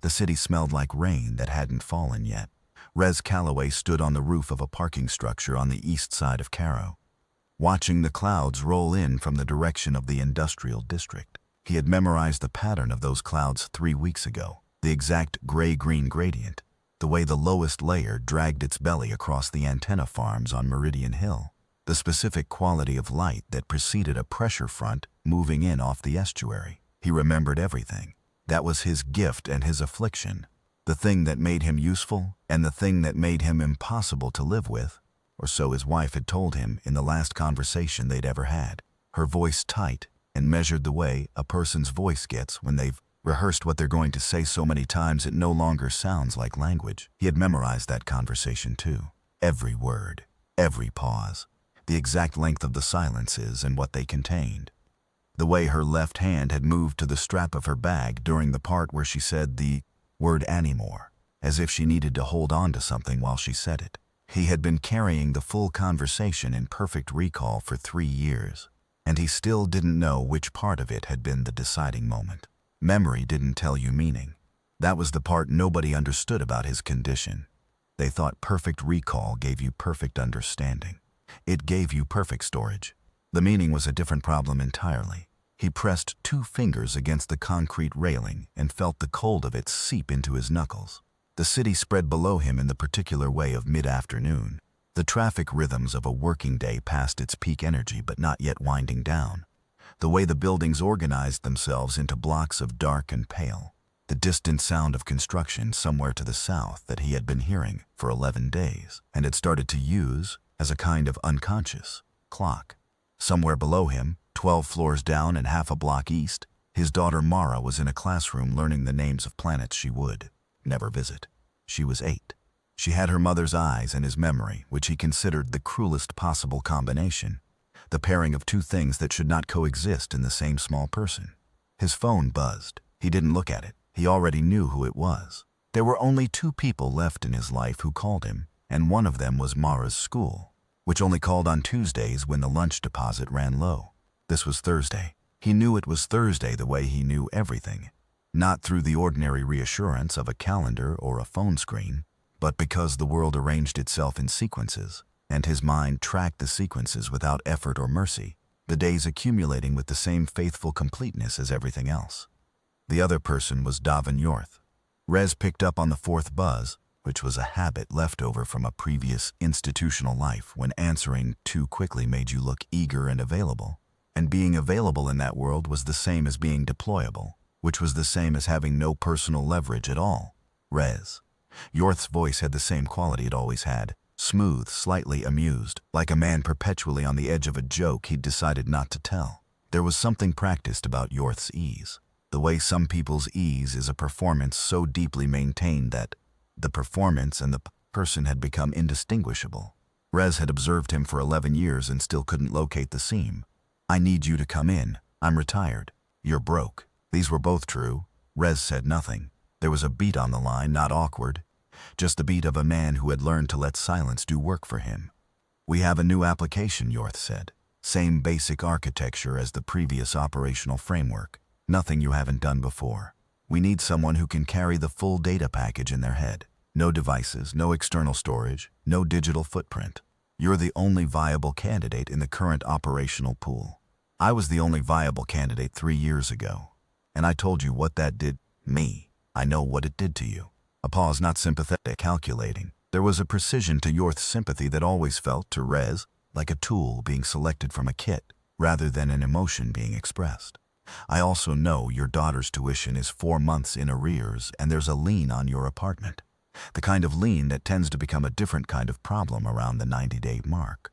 The city smelled like rain that hadn't fallen yet. Rez Calloway stood on the roof of a parking structure on the east side of Caro, watching the clouds roll in from the direction of the industrial district. He had memorized the pattern of those clouds 3 weeks ago, the exact gray-green gradient, the way the lowest layer dragged its belly across the antenna farms on Meridian Hill, the specific quality of light that preceded a pressure front moving in off the estuary. He remembered everything. That was his gift and his affliction, the thing that made him useful and the thing that made him impossible to live with, or so his wife had told him in the last conversation they'd ever had. Her voice tight and measured the way a person's voice gets when they've rehearsed what they're going to say so many times it no longer sounds like language. He had memorized that conversation too. Every word, every pause, the exact length of the silences and what they contained. The way her left hand had moved to the strap of her bag during the part where she said the word anymore, as if she needed to hold on to something while she said it. He had been carrying the full conversation in perfect recall for 3 years, and he still didn't know which part of it had been the deciding moment. Memory didn't tell you meaning. That was the part nobody understood about his condition. They thought perfect recall gave you perfect understanding. It gave you perfect storage. The meaning was a different problem entirely. He pressed 2 fingers against the concrete railing and felt the cold of it seep into his knuckles. The city spread below him in the particular way of mid-afternoon. The traffic rhythms of a working day past its peak energy but not yet winding down. The way the buildings organized themselves into blocks of dark and pale. The distant sound of construction somewhere to the south that he had been hearing for 11 days and had started to use as a kind of unconscious clock. Somewhere below him, 12 floors down and half a block east, his daughter Mara was in a classroom learning the names of planets she would never visit. She was 8. She had her mother's eyes and his memory, which he considered the cruelest possible combination, the pairing of 2 things that should not coexist in the same small person. His phone buzzed. He didn't look at it. He already knew who it was. There were only 2 people left in his life who called him, and one of them was Mara's school, which only called on Tuesdays when the lunch deposit ran low. This was Thursday. He knew it was Thursday the way he knew everything, not through the ordinary reassurance of a calendar or a phone screen, but because the world arranged itself in sequences, and his mind tracked the sequences without effort or mercy, the days accumulating with the same faithful completeness as everything else. The other person was Davin Yorth. Rez picked up on the 4th buzz, which was a habit left over from a previous institutional life when answering too quickly made you look eager and available. And being available in that world was the same as being deployable, which was the same as having no personal leverage at all. Rez. Yorth's voice had the same quality it always had, smooth, slightly amused, like a man perpetually on the edge of a joke he'd decided not to tell. There was something practiced about Yorth's ease, the way some people's ease is a performance so deeply maintained that the performance and the person had become indistinguishable. Rez had observed him for 11 years and still couldn't locate the seam. "I need you to come in. I'm retired. You're broke." These were both true. Rez said nothing. There was a beat on the line, not awkward, just the beat of a man who had learned to let silence do work for him. "We have a new application," Yorth said. "Same basic architecture as the previous operational framework. Nothing you haven't done before. We need someone who can carry the full data package in their head. No devices, no external storage, no digital footprint. You're the only viable candidate in the current operational pool. I was the only viable candidate 3 years ago. And I told you what that did me. I know what it did to you." A pause, not sympathetic, calculating. There was a precision to Yorth's sympathy that always felt, to Rez, like a tool being selected from a kit, rather than an emotion being expressed. "I also know your daughter's tuition is 4 months in arrears and there's a lien on your apartment. The kind of lien that tends to become a different kind of problem around the 90-day mark."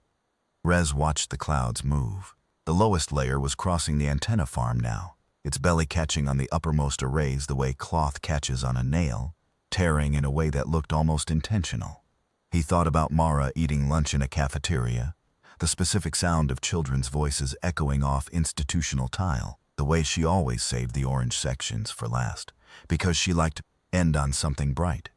Rez watched the clouds move. The lowest layer was crossing the antenna farm now, its belly catching on the uppermost arrays the way cloth catches on a nail, tearing in a way that looked almost intentional. He thought about Mara eating lunch in a cafeteria, the specific sound of children's voices echoing off institutional tile, the way she always saved the orange sections for last, because she liked to end on something bright.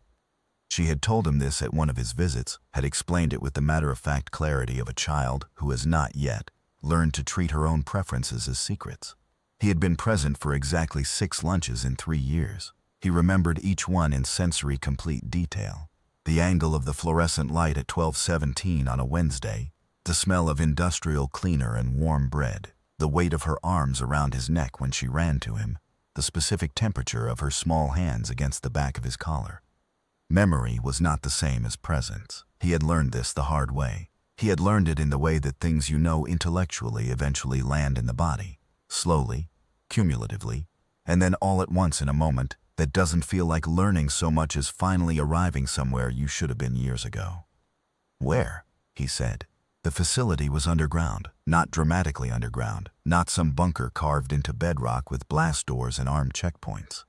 She had told him this at one of his visits, had explained it with the matter-of-fact clarity of a child who has not yet learned to treat her own preferences as secrets. He had been present for exactly 6 lunches in 3 years. He remembered each one in sensory-complete detail. The angle of the fluorescent light at 12:17 on a Wednesday, the smell of industrial cleaner and warm bread, the weight of her arms around his neck when she ran to him, the specific temperature of her small hands against the back of his collar. Memory was not the same as presence. He had learned this the hard way. He had learned it in the way that things you know intellectually eventually land in the body, slowly, cumulatively, and then all at once in a moment that doesn't feel like learning so much as finally arriving somewhere you should have been years ago. "Where?" he said. The facility was underground, not dramatically underground, not some bunker carved into bedrock with blast doors and armed checkpoints.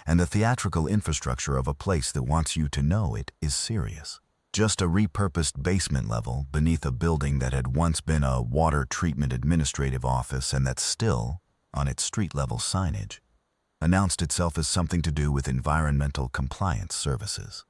And the theatrical infrastructure of a place that wants you to know it is serious. Just a repurposed basement level beneath a building that had once been a water treatment administrative office and that still, on its street-level signage, announced itself as something to do with environmental compliance services.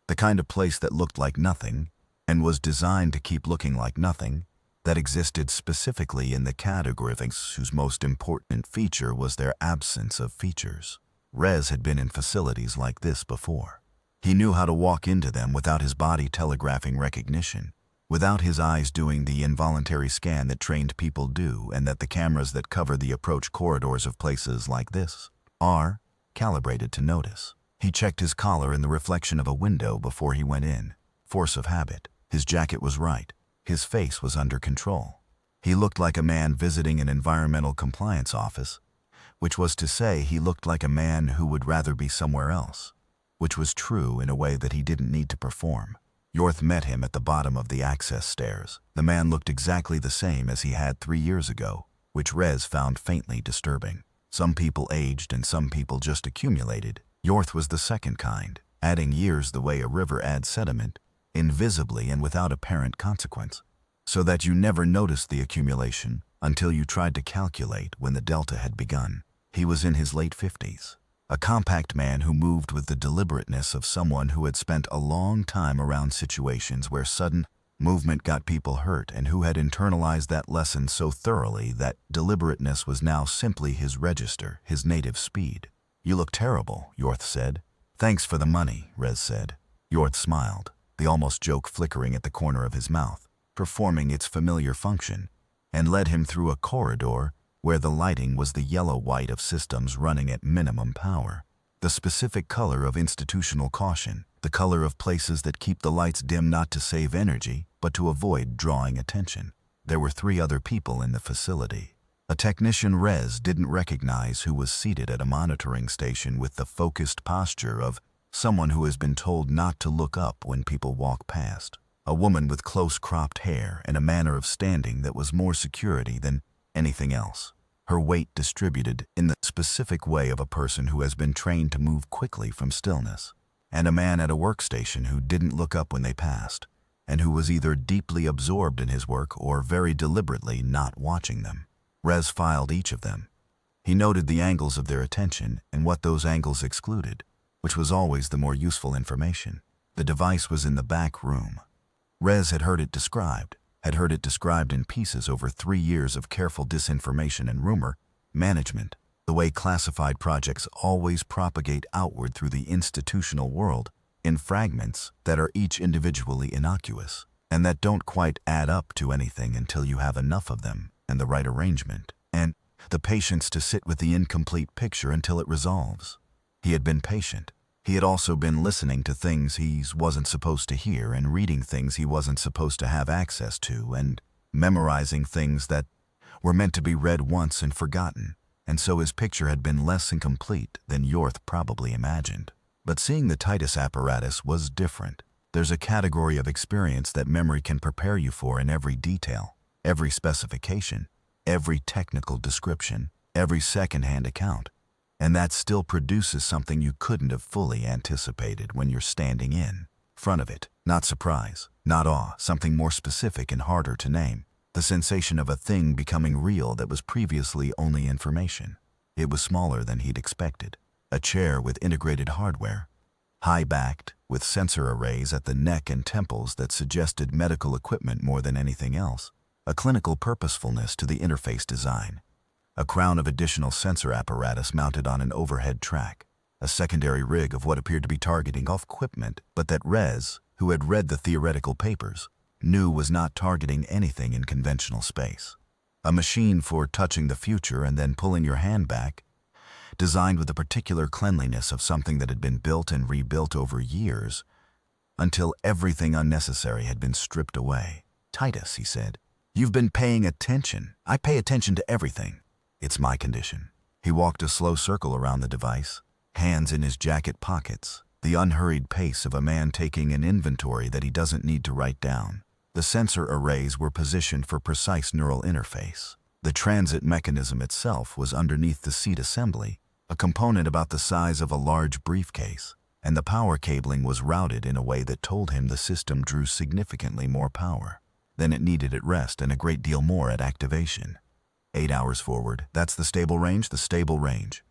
The kind of place that looked like nothing and was designed to keep looking like nothing, that existed specifically in the category of things whose most important feature was their absence of features. Rez had been in facilities like this before. He knew how to walk into them without his body telegraphing recognition, without his eyes doing the involuntary scan that trained people do and that the cameras that cover the approach corridors of places like this are calibrated to notice. He checked his collar in the reflection of a window before he went in. Force of habit. His jacket was right. His face was under control. He looked like a man visiting an environmental compliance office, which was to say he looked like a man who would rather be somewhere else, which was true in a way that he didn't need to perform. Yorth met him at the bottom of the access stairs. The man looked exactly the same as he had 3 years ago, which Rez found faintly disturbing. Some people aged and some people just accumulated. Yorth was the second kind, adding years the way a river adds sediment, invisibly and without apparent consequence, so that you never noticed the accumulation until you tried to calculate when the delta had begun. He was in his late 50s, a compact man who moved with the deliberateness of someone who had spent a long time around situations where sudden movement got people hurt and who had internalized that lesson so thoroughly that deliberateness was now simply his register, his native speed. "You look terrible," Yorth said. "Thanks for the money," Rez said. Yorth smiled, the almost joke flickering at the corner of his mouth, performing its familiar function, and led him through a corridor where the lighting was the yellow-white of systems running at minimum power, the specific color of institutional caution, the color of places that keep the lights dim not to save energy, but to avoid drawing attention. There were 3 other people in the facility. A technician Rez didn't recognize who was seated at a monitoring station with the focused posture of someone who has been told not to look up when people walk past. A woman with close-cropped hair and a manner of standing that was more security than anything else. Her weight distributed in the specific way of a person who has been trained to move quickly from stillness. And a man at a workstation who didn't look up when they passed, and who was either deeply absorbed in his work or very deliberately not watching them. Rez filed each of them. He noted the angles of their attention and what those angles excluded, which was always the more useful information. The device was in the back room. Rez had heard it described in pieces over 3 years of careful disinformation and rumor management, the way classified projects always propagate outward through the institutional world in fragments that are each individually innocuous, and that don't quite add up to anything until you have enough of them and the right arrangement, and the patience to sit with the incomplete picture until it resolves. He had been patient. He had also been listening to things he wasn't supposed to hear and reading things he wasn't supposed to have access to and memorizing things that were meant to be read once and forgotten, and so his picture had been less incomplete than Yorth probably imagined. But seeing the Titus apparatus was different. There's a category of experience that memory can prepare you for in every detail, every specification, every technical description, every second-hand account. And that still produces something you couldn't have fully anticipated when you're standing in front of it. Not surprise, not awe, something more specific and harder to name. The sensation of a thing becoming real that was previously only information. It was smaller than he'd expected. A chair with integrated hardware, high-backed, with sensor arrays at the neck and temples that suggested medical equipment more than anything else. A clinical purposefulness to the interface design. A crown of additional sensor apparatus mounted on an overhead track. a secondary rig of what appeared to be targeting off equipment, but that Rez, who had read the theoretical papers, knew was not targeting anything in conventional space. A machine for touching the future and then pulling your hand back, designed with the particular cleanliness of something that had been built and rebuilt over years, until everything unnecessary had been stripped away. "Titus," he said, "you've been paying attention. I pay attention to everything. It's my condition." He walked a slow circle around the device, hands in his jacket pockets, the unhurried pace of a man taking an inventory that he doesn't need to write down. The sensor arrays were positioned for precise neural interface. The transit mechanism itself was underneath the seat assembly, a component about the size of a large briefcase, and the power cabling was routed in a way that told him the system drew significantly more power than it needed at rest and a great deal more at activation. 8 hours forward, that's the stable range,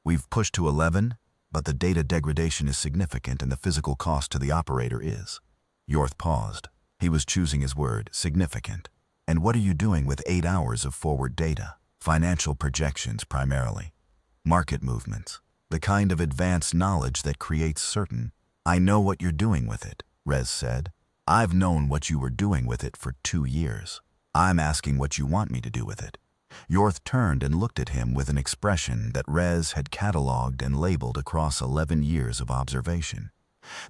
We've pushed to 11, but the data degradation is significant and the physical cost to the operator is. Yorth paused. He was choosing his word, significant. And what are you doing with 8 hours of forward data? Financial projections primarily. Market movements. The kind of advanced knowledge that creates certain. "I know what you're doing with it," Rez said. "I've known what you were doing with it for 2 years. I'm asking what you want me to do with it." Yorth turned and looked at him with an expression that Rez had catalogued and labeled across 11 years of observation.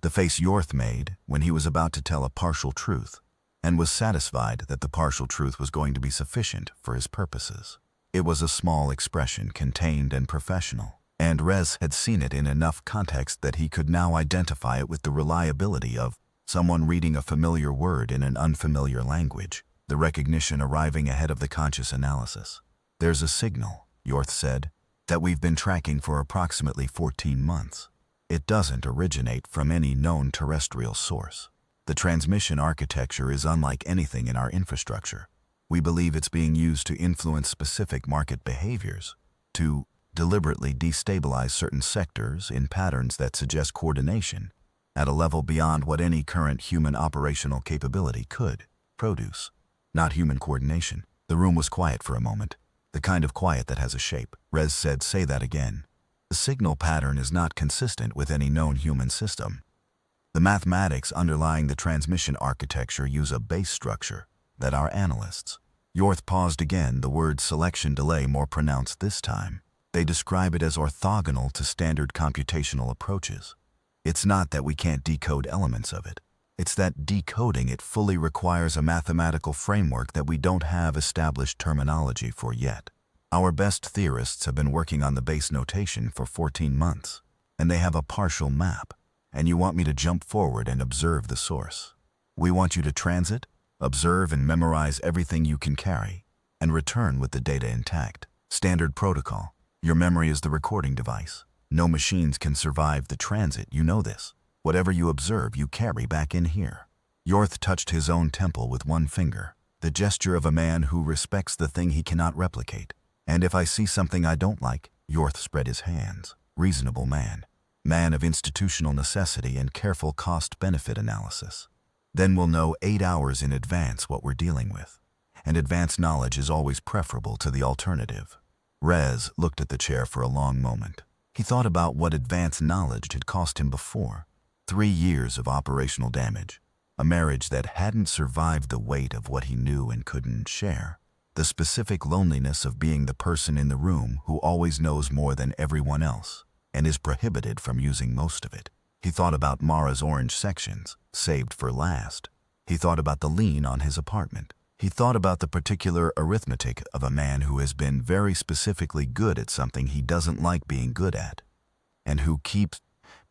The face Yorth made when he was about to tell a partial truth, and was satisfied that the partial truth was going to be sufficient for his purposes. It was a small expression, contained and professional, and Rez had seen it in enough context that he could now identify it with the reliability of someone reading a familiar word in an unfamiliar language, the recognition arriving ahead of the conscious analysis. "There's a signal," Yorth said, "that we've been tracking for approximately 14 months. It doesn't originate from any known terrestrial source. The transmission architecture is unlike anything in our infrastructure. We believe it's being used to influence specific market behaviors, to deliberately destabilize certain sectors in patterns that suggest coordination at a level beyond what any current human operational capability could produce. Not human coordination." The room was quiet for a moment. "The kind of quiet that has a shape," Rez said. "Say that again." "The signal pattern is not consistent with any known human system. The mathematics underlying the transmission architecture use a base structure that our analysts—" Yorth paused again, the word selection delay more pronounced this time. "They describe it as orthogonal to standard computational approaches. It's not that we can't decode elements of it. It's that decoding it fully requires a mathematical framework that we don't have established terminology for yet. Our best theorists have been working on the base notation for 14 months, and they have a partial map, and you want me to jump forward and observe the source. We want you to transit, observe and memorize everything you can carry, and return with the data intact. Standard protocol. Your memory is the recording device. No machines can survive the transit, you know this. Whatever you observe, you carry back in here." Yorth touched his own temple with one finger, the gesture of a man who respects the thing he cannot replicate. "And if I see something I don't like," Yorth spread his hands. "Reasonable man. Man of institutional necessity and careful cost-benefit analysis. Then we'll know 8 hours in advance what we're dealing with. And advanced knowledge is always preferable to the alternative." Rez looked at the chair for a long moment. He thought about what advanced knowledge had cost him before. 3 years of operational damage, a marriage that hadn't survived the weight of what he knew and couldn't share, the specific loneliness of being the person in the room who always knows more than everyone else and is prohibited from using most of it. He thought about Mara's orange sections, saved for last. He thought about the lien on his apartment. He thought about the particular arithmetic of a man who has been very specifically good at something he doesn't like being good at, and who keeps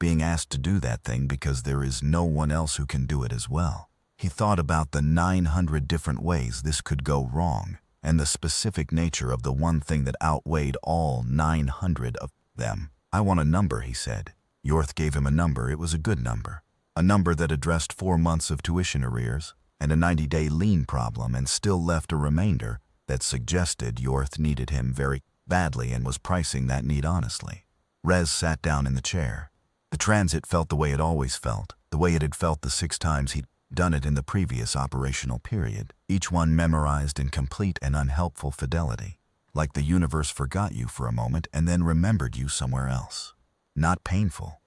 being asked to do that thing because there is no one else who can do it as well. He thought about the 900 different ways this could go wrong, and the specific nature of the one thing that outweighed all 900 of them. "I want a number," he said. Yorth gave him a number. It was a good number. A number that addressed 4 months of tuition arrears and a 90-day lien problem and still left a remainder that suggested Yorth needed him very badly and was pricing that need honestly. Rez sat down in the chair. The transit felt the way it always felt, the way it had felt the 6 times he'd done it in the previous operational period, each one memorized in complete and unhelpful fidelity, like the universe forgot you for a moment and then remembered you somewhere else. not painful,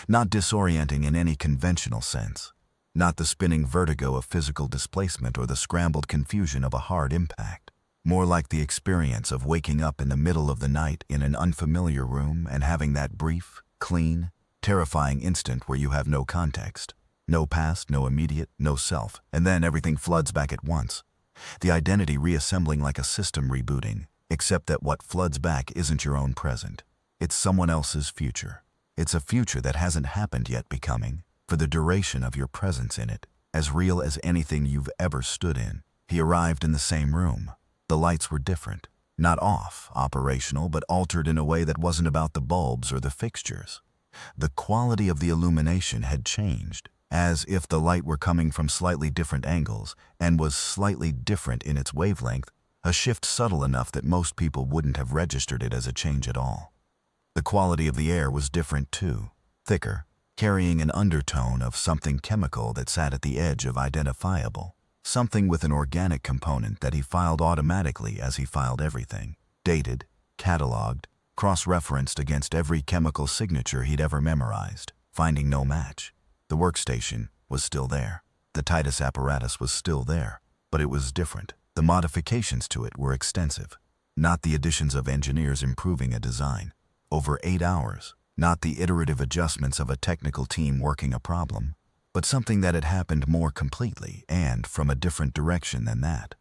not disorienting in any conventional sense, not the spinning vertigo of physical displacement or the scrambled confusion of a hard impact. More like the experience of waking up in the middle of the night in an unfamiliar room and having that brief, clean, terrifying instant where you have no context, no past, no immediate, no self, and then everything floods back at once. The identity reassembling like a system rebooting, except that what floods back isn't your own present. It's someone else's future. It's a future that hasn't happened yet becoming, for the duration of your presence in it, as real as anything you've ever stood in. He arrived in the same room. The lights were different. Not off, operational, but altered in a way that wasn't about the bulbs or the fixtures. The quality of the illumination had changed, as if the light were coming from slightly different angles and was slightly different in its wavelength, a shift subtle enough that most people wouldn't have registered it as a change at all. The quality of the air was different too, thicker, carrying an undertone of something chemical that sat at the edge of identifiable, something with an organic component that he filed automatically as he filed everything, dated, cataloged, cross-referenced against every chemical signature he'd ever memorized, finding no match. The workstation was still there. The Titus apparatus was still there, but it was different. The modifications to it were extensive, not the additions of engineers improving a design over 8 hours, not the iterative adjustments of a technical team working a problem, but something that had happened more completely and from a different direction than that.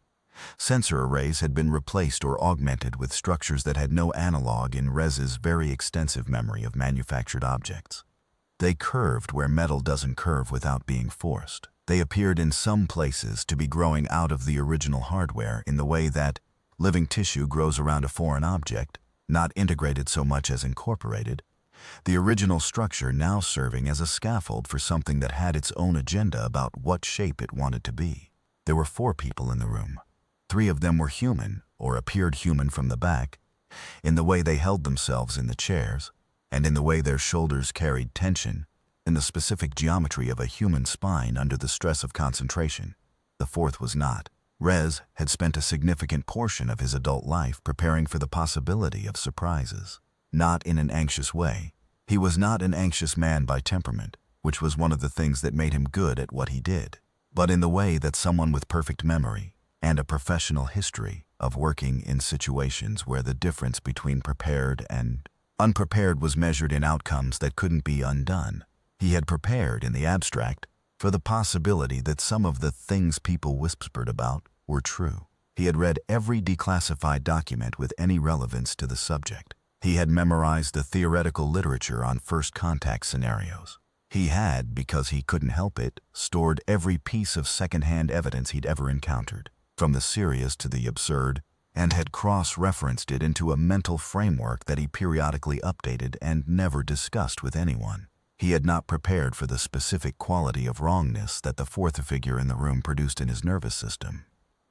Sensor arrays had been replaced or augmented with structures that had no analog in Rez's very extensive memory of manufactured objects. They curved where metal doesn't curve without being forced. They appeared in some places to be growing out of the original hardware in the way that living tissue grows around a foreign object, not integrated so much as incorporated, the original structure now serving as a scaffold for something that had its own agenda about what shape it wanted to be. There were 4 people in the room. 3 of them were human, or appeared human from the back, in the way they held themselves in the chairs, and in the way their shoulders carried tension, in the specific geometry of a human spine under the stress of concentration. The 4th was not. Rez had spent a significant portion of his adult life preparing for the possibility of surprises. Not in an anxious way. He was not an anxious man by temperament, which was one of the things that made him good at what he did, but in the way that someone with perfect memory and a professional history of working in situations where the difference between prepared and unprepared was measured in outcomes that couldn't be undone. He had prepared in the abstract for the possibility that some of the things people whispered about were true. He had read every declassified document with any relevance to the subject. He had memorized the theoretical literature on first contact scenarios. He had, because he couldn't help it, stored every piece of second-hand evidence he'd ever encountered, from the serious to the absurd, and had cross-referenced it into a mental framework that he periodically updated and never discussed with anyone. He had not prepared for the specific quality of wrongness that the 4th figure in the room produced in his nervous system.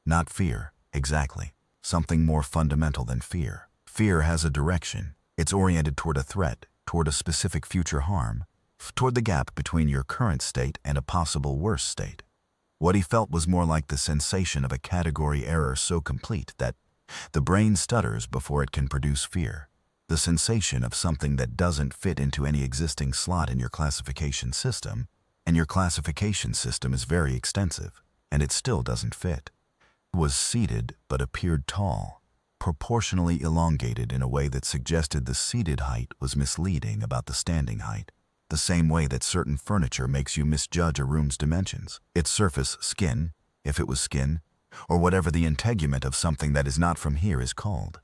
Not fear, exactly. Something more fundamental than fear. Fear has a direction. It's oriented toward a threat, toward a specific future harm, toward the gap between your current state and a possible worse state. What he felt was more like the sensation of a category error so complete that the brain stutters before it can produce fear. The sensation of something that doesn't fit into any existing slot in your classification system, and your classification system is very extensive, and it still doesn't fit. It was seated but appeared tall, proportionally elongated in a way that suggested the seated height was misleading about the standing height, the same way that certain furniture makes you misjudge a room's dimensions. Its surface, skin, if it was skin, or whatever the integument of something that is not from here is called,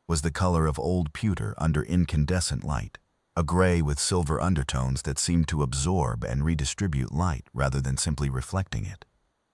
was the color of old pewter under incandescent light, a gray with silver undertones that seemed to absorb and redistribute light rather than simply reflecting it.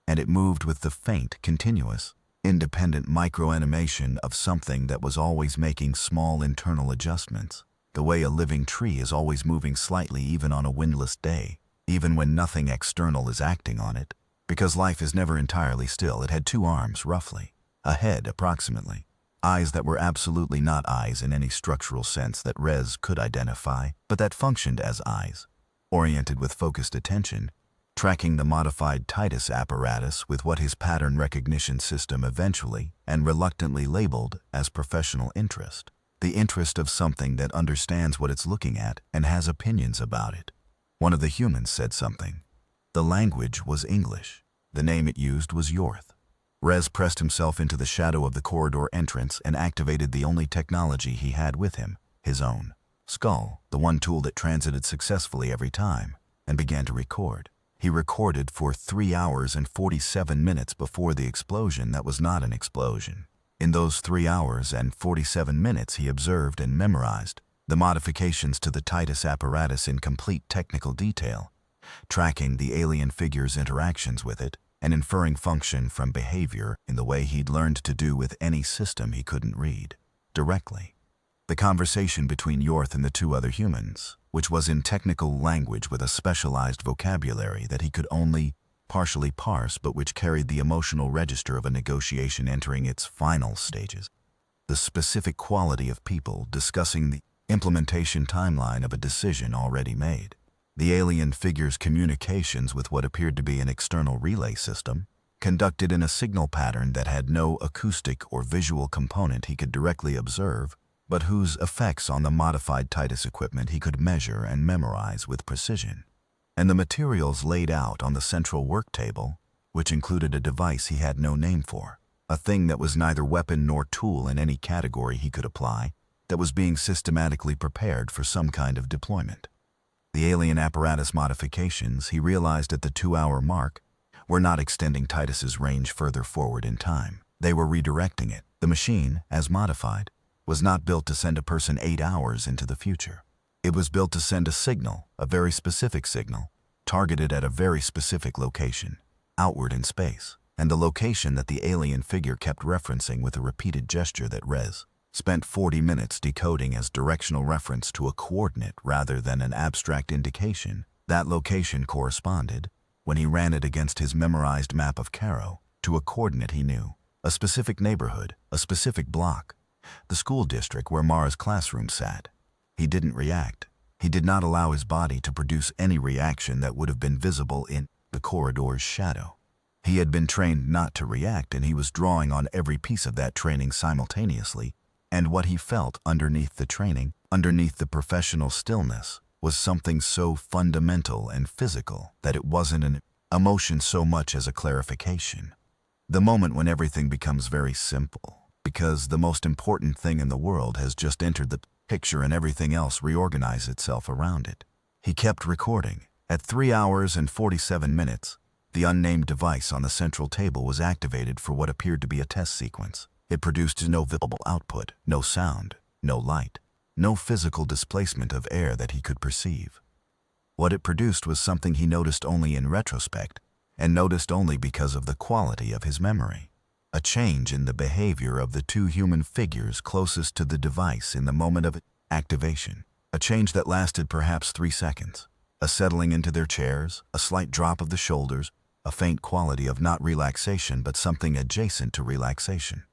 And it moved with the faint, continuous, independent microanimation of something that was always making small internal adjustments, the way a living tree is always moving slightly even on a windless day, even when nothing external is acting on it. Because life is never entirely still, it had 2 arms, roughly, a head, approximately, eyes that were absolutely not eyes in any structural sense that Rez could identify, but that functioned as eyes, oriented with focused attention, tracking the modified Titus apparatus with what his pattern recognition system eventually and reluctantly labeled as professional interest. The interest of something that understands what it's looking at and has opinions about it. One of the humans said something. The language was English. The name it used was Yorth. Rez pressed himself into the shadow of the corridor entrance and activated the only technology he had with him, his own skull, the one tool that transited successfully every time, and began to record. He recorded for 3 hours and 47 minutes before the explosion that was not an explosion. In those 3 hours and 47 minutes he observed and memorized the modifications to the Titus apparatus in complete technical detail, tracking the alien figure's interactions with it, and inferring function from behavior in the way he'd learned to do with any system he couldn't read directly. The conversation between Yorth and the two other humans, which was in technical language with a specialized vocabulary that he could only partially parse but which carried the emotional register of a negotiation entering its final stages. The specific quality of people discussing the implementation timeline of a decision already made. The alien figure's communications with what appeared to be an external relay system, conducted in a signal pattern that had no acoustic or visual component he could directly observe, but whose effects on the modified Titus equipment he could measure and memorize with precision. And the materials laid out on the central work table, which included a device he had no name for, a thing that was neither weapon nor tool in any category he could apply, that was being systematically prepared for some kind of deployment. The alien apparatus modifications, he realized at the 2-hour mark, were not extending Titus's range further forward in time. They were redirecting it. The machine, as modified, was not built to send a person 8 hours into the future. It was built to send a signal, a very specific signal, targeted at a very specific location, outward in space, and the location that the alien figure kept referencing with a repeated gesture that Rez spent 40 minutes decoding as directional reference to a coordinate rather than an abstract indication. That location corresponded, when he ran it against his memorized map of Cairo, to a coordinate he knew, a specific neighborhood, a specific block, the school district where Mara's classroom sat. He didn't react. He did not allow his body to produce any reaction that would have been visible in the corridor's shadow. He had been trained not to react, and he was drawing on every piece of that training simultaneously, and what he felt underneath the training, underneath the professional stillness, was something so fundamental and physical that it wasn't an emotion so much as a clarification. The moment when everything becomes very simple, because the most important thing in the world has just entered the picture and everything else reorganizes itself around it. He kept recording. At 3 hours and 47 minutes, the unnamed device on the central table was activated for what appeared to be a test sequence. It produced no visible output, no sound, no light, no physical displacement of air that he could perceive. What it produced was something he noticed only in retrospect, and noticed only because of the quality of his memory. A change in the behavior of the two human figures closest to the device in the moment of activation. A change that lasted perhaps 3 seconds. A settling into their chairs, a slight drop of the shoulders, a faint quality of not relaxation but something adjacent to relaxation.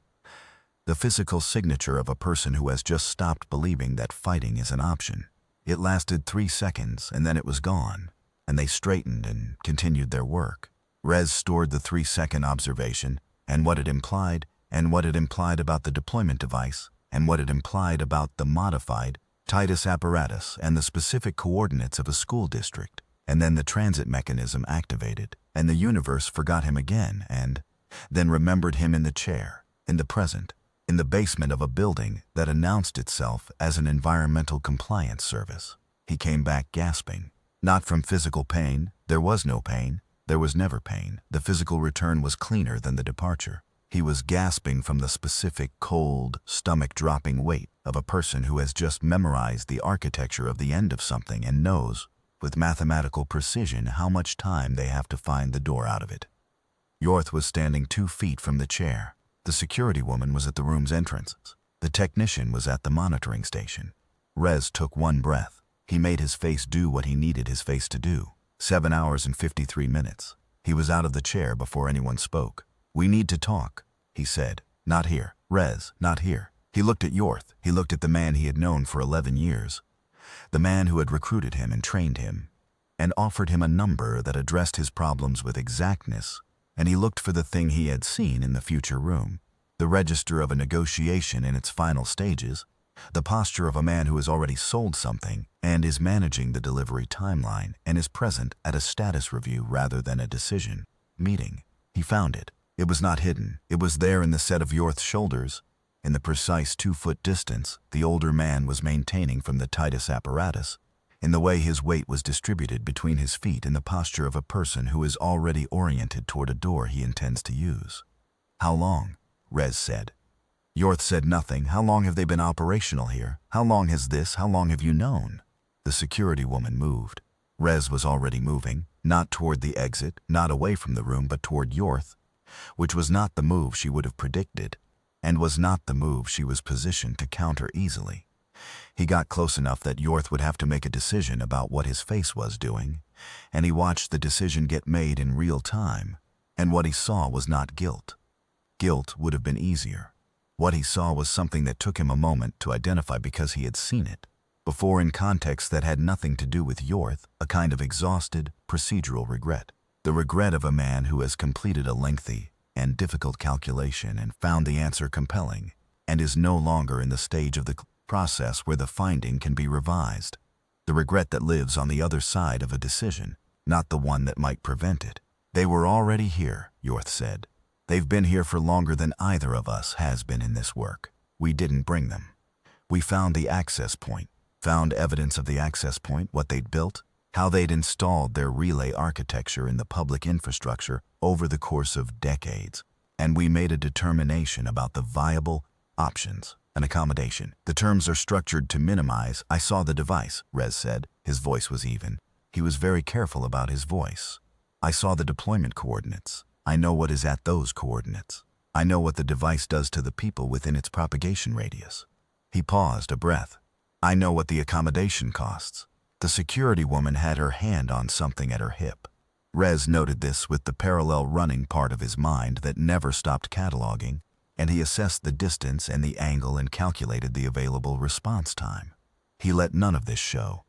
The physical signature of a person who has just stopped believing that fighting is an option. It lasted 3 seconds and then it was gone, and they straightened and continued their work. Rez stored the 3-second observation, and what it implied, and what it implied about the deployment device, and what it implied about the modified Titus apparatus and the specific coordinates of a school district. And then the transit mechanism activated, and the universe forgot him again, and then remembered him in the chair, in the present, in the basement of a building that announced itself as an environmental compliance service. He came back gasping. Not from physical pain. There was no pain. There was never pain. The physical return was cleaner than the departure. He was gasping from the specific, cold, stomach-dropping weight of a person who has just memorized the architecture of the end of something and knows, with mathematical precision, how much time they have to find the door out of it. Yorth was standing 2 feet from the chair. The security woman was at the room's entrance. The technician was at the monitoring station. Rez took one breath. He made his face do what he needed his face to do. 7 hours and 53 minutes. He was out of the chair before anyone spoke. "We need to talk," he said. "Not here. Rez, not here." He looked at Yorth. He looked at the man he had known for 11 years. The man who had recruited him and trained him, and offered him a number that addressed his problems with exactness, and he looked for the thing he had seen in the future room, the register of a negotiation in its final stages, The posture of a man who has already sold something and is managing the delivery timeline and is present at a status review rather than a decision meeting. He found it. It was not hidden. It was there in the set of Yorth's shoulders. In the precise 2-foot distance the older man was maintaining from the Titus apparatus, in the way his weight was distributed between his feet in the posture of a person who is already oriented toward a door he intends to use. "How long?" Rez said. Yorth said nothing. "How long have they been operational here? How long has this? How long have you known?" The security woman moved. Rez was already moving, not toward the exit, not away from the room, but toward Yorth, which was not the move she would have predicted, and was not the move she was positioned to counter easily. He got close enough that Yorth would have to make a decision about what his face was doing, and he watched the decision get made in real time, and what he saw was not guilt. Guilt would have been easier. What he saw was something that took him a moment to identify because he had seen it before in context that had nothing to do with Yorth, a kind of exhausted, procedural regret. The regret of a man who has completed a lengthy and difficult calculation and found the answer compelling, and is no longer in the stage of the process where the finding can be revised. The regret that lives on the other side of a decision, not the one that might prevent it. "They were already here," Yorth said. "They've been here for longer than either of us has been in this work. We didn't bring them. We found the access point, found evidence of the access point, what they'd built, how they'd installed their relay architecture in the public infrastructure over the course of decades, and we made a determination about the viable options, an accommodation. The terms are structured to minimize." "I saw the device," Rez said. His voice was even. He was very careful about his voice. "I saw the deployment coordinates. I know what is at those coordinates. I know what the device does to the people within its propagation radius." He paused, a breath. "I know what the accommodation costs." The security woman had her hand on something at her hip. Rez noted this with the parallel running part of his mind that never stopped cataloging, and he assessed the distance and the angle and calculated the available response time. He let none of this show.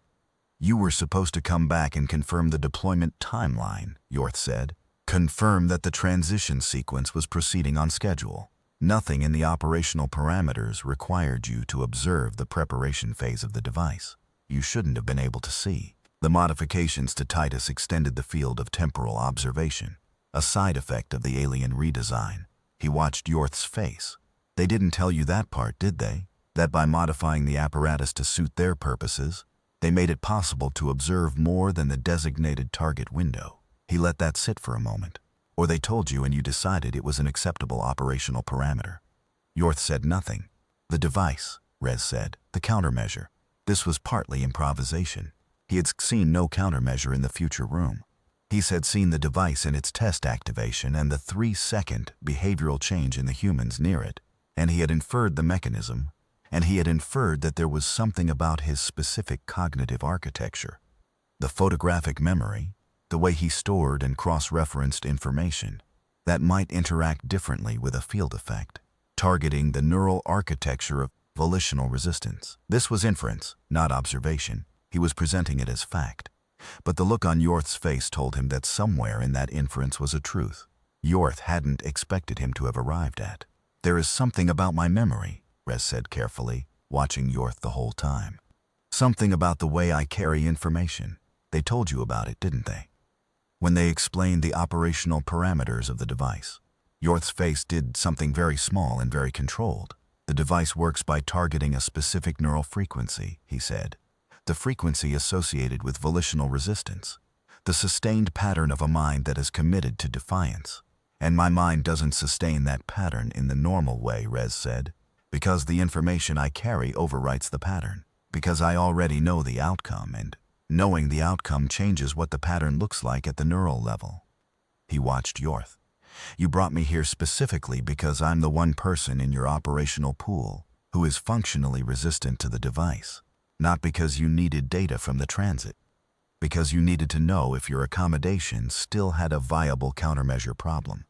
"You were supposed to come back and confirm the deployment timeline," Yorth said. "Confirm that the transition sequence was proceeding on schedule. Nothing in the operational parameters required you to observe the preparation phase of the device. You shouldn't have been able to see. The modifications to Titus extended the field of temporal observation, a side effect of the alien redesign." He watched Yorth's face. "They didn't tell you that part, did they? That by modifying the apparatus to suit their purposes, they made it possible to observe more than the designated target window." He let that sit for a moment. "Or they told you and you decided it was an acceptable operational parameter." Yorth said nothing. "The device," Rez said, "the countermeasure. This was partly improvisation. He had seen no countermeasure in the future room. He had seen the device in its test activation and the 3-second behavioral change in the humans near it, and he had inferred the mechanism, and he had inferred that there was something about his specific cognitive architecture, the photographic memory, the way he stored and cross-referenced information, that might interact differently with a field effect, targeting the neural architecture of volitional resistance. This was inference, not observation. He was presenting it as fact. But the look on Yorth's face told him that somewhere in that inference was a truth Yorth hadn't expected him to have arrived at. "There is something about my memory," Rez said carefully, watching Yorth the whole time. "Something about the way I carry information. They told you about it, didn't they? When they explained the operational parameters of the device." Yorth's face did something very small and very controlled. "The device works by targeting a specific neural frequency," he said. "The frequency associated with volitional resistance. The sustained pattern of a mind that is committed to defiance. And my mind doesn't sustain that pattern in the normal way," Rez said, "because the information I carry overwrites the pattern. Because I already know the outcome, and knowing the outcome changes what the pattern looks like at the neural level." He watched Yorth. "You brought me here specifically because I'm the one person in your operational pool who is functionally resistant to the device, not because you needed data from the transit, because you needed to know if your accommodation still had a viable countermeasure problem."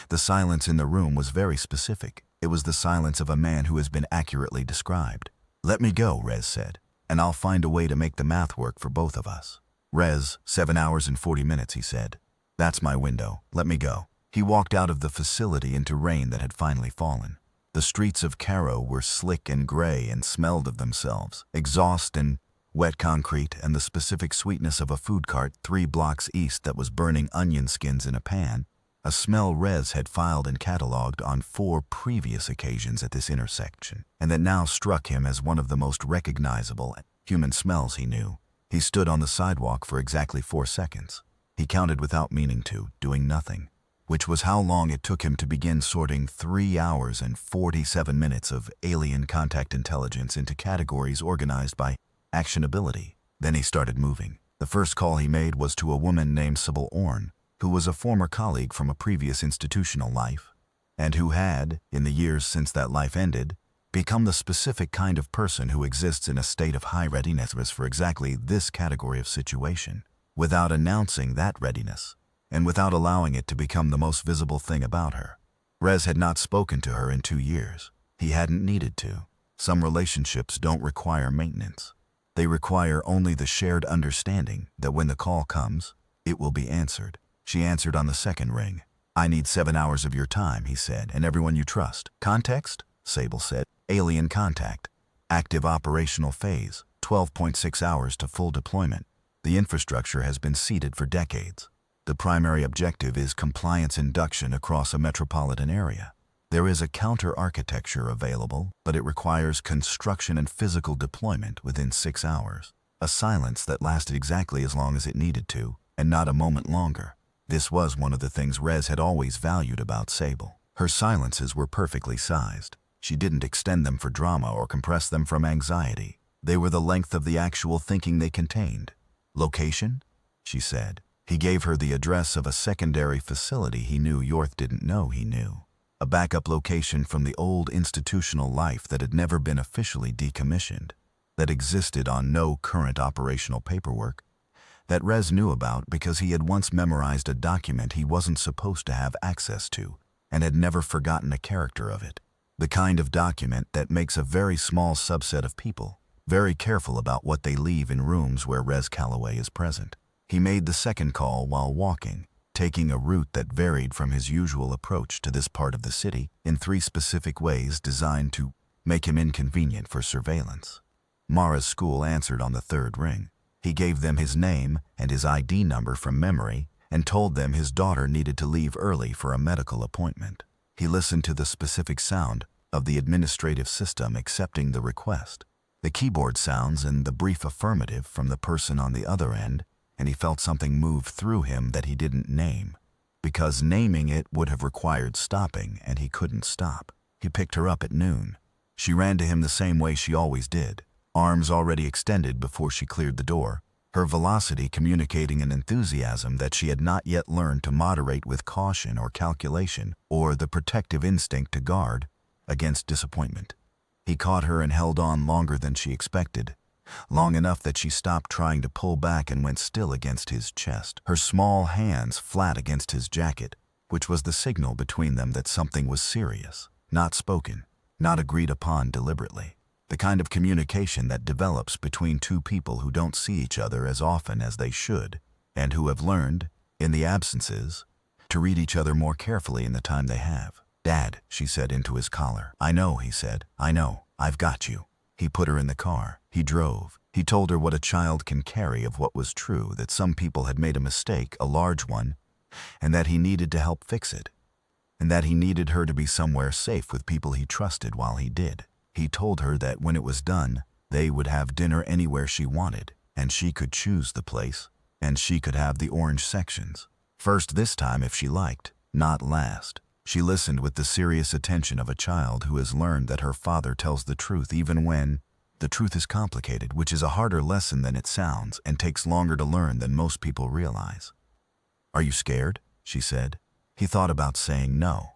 The silence in the room was very specific. It was the silence of a man who has been accurately described. "Let me go," Rez said, "and I'll find a way to make the math work for both of us." "Rez, 7 hours and 40 minutes, he said. "That's my window. Let me go." He walked out of the facility into rain that had finally fallen. The streets of Cairo were slick and gray and smelled of themselves, exhaust and wet concrete and the specific sweetness of a food cart 3 blocks east that was burning onion skins in a pan, a smell Rez had filed and catalogued on 4 previous occasions at this intersection, and that now struck him as one of the most recognizable human smells he knew. He stood on the sidewalk for exactly 4 seconds. He counted without meaning to, doing nothing, which was how long it took him to begin sorting 3 hours and 47 minutes of alien contact intelligence into categories organized by actionability. Then he started moving. The first call he made was to a woman named Sybil Orn, who was a former colleague from a previous institutional life, and who had, in the years since that life ended, become the specific kind of person who exists in a state of high readiness for exactly this category of situation, without announcing that readiness, and without allowing it to become the most visible thing about her. Rez had not spoken to her in 2 years. He hadn't needed to. Some relationships don't require maintenance. They require only the shared understanding that when the call comes, it will be answered. She answered on the second ring. "I need 7 hours of your time," he said, "and everyone you trust." "Context?" Sable said. "Alien contact. Active operational phase. 12.6 hours to full deployment. The infrastructure has been seeded for decades. The primary objective is compliance induction across a metropolitan area. There is a counter-architecture available, but it requires construction and physical deployment within 6 hours. A silence that lasted exactly as long as it needed to, and not a moment longer. This was one of the things Rez had always valued about Sable. Her silences were perfectly sized. She didn't extend them for drama or compress them from anxiety. They were the length of the actual thinking they contained. "Location?" she said. He gave her the address of a secondary facility he knew Yorth didn't know he knew. A backup location from the old institutional life that had never been officially decommissioned, that existed on no current operational paperwork, that Rez knew about because he had once memorized a document he wasn't supposed to have access to and had never forgotten a character of it. The kind of document that makes a very small subset of people very careful about what they leave in rooms where Rez Calloway is present. He made the second call while walking, taking a route that varied from his usual approach to this part of the city in 3 specific ways designed to make him inconvenient for surveillance. Mara's school answered on the 3rd ring. He gave them his name and his ID number from memory and told them his daughter needed to leave early for a medical appointment. He listened to the specific sound of the administrative system accepting the request, the keyboard sounds and the brief affirmative from the person on the other end, and he felt something move through him that he didn't name, because naming it would have required stopping, and he couldn't stop. He picked her up at noon. She ran to him the same way she always did, arms already extended before she cleared the door, her velocity communicating an enthusiasm that she had not yet learned to moderate with caution or calculation or the protective instinct to guard against disappointment. He caught her and held on longer than she expected, long enough that she stopped trying to pull back and went still against his chest, her small hands flat against his jacket, which was the signal between them that something was serious, not spoken, not agreed upon deliberately. The kind of communication that develops between 2 people who don't see each other as often as they should, and who have learned, in the absences, to read each other more carefully in the time they have. "Dad," she said into his collar. "I know," he said. "I know. I've got you." He put her in the car. He drove. He told her what a child can carry of what was true, that some people had made a mistake, a large one, and that he needed to help fix it, and that he needed her to be somewhere safe with people he trusted while he did. He told her that when it was done, they would have dinner anywhere she wanted, and she could choose the place, and she could have the orange sections. First this time if she liked, not last. She listened with the serious attention of a child who has learned that her father tells the truth even when the truth is complicated, which is a harder lesson than it sounds and takes longer to learn than most people realize. "Are you scared?" she said. He thought about saying no.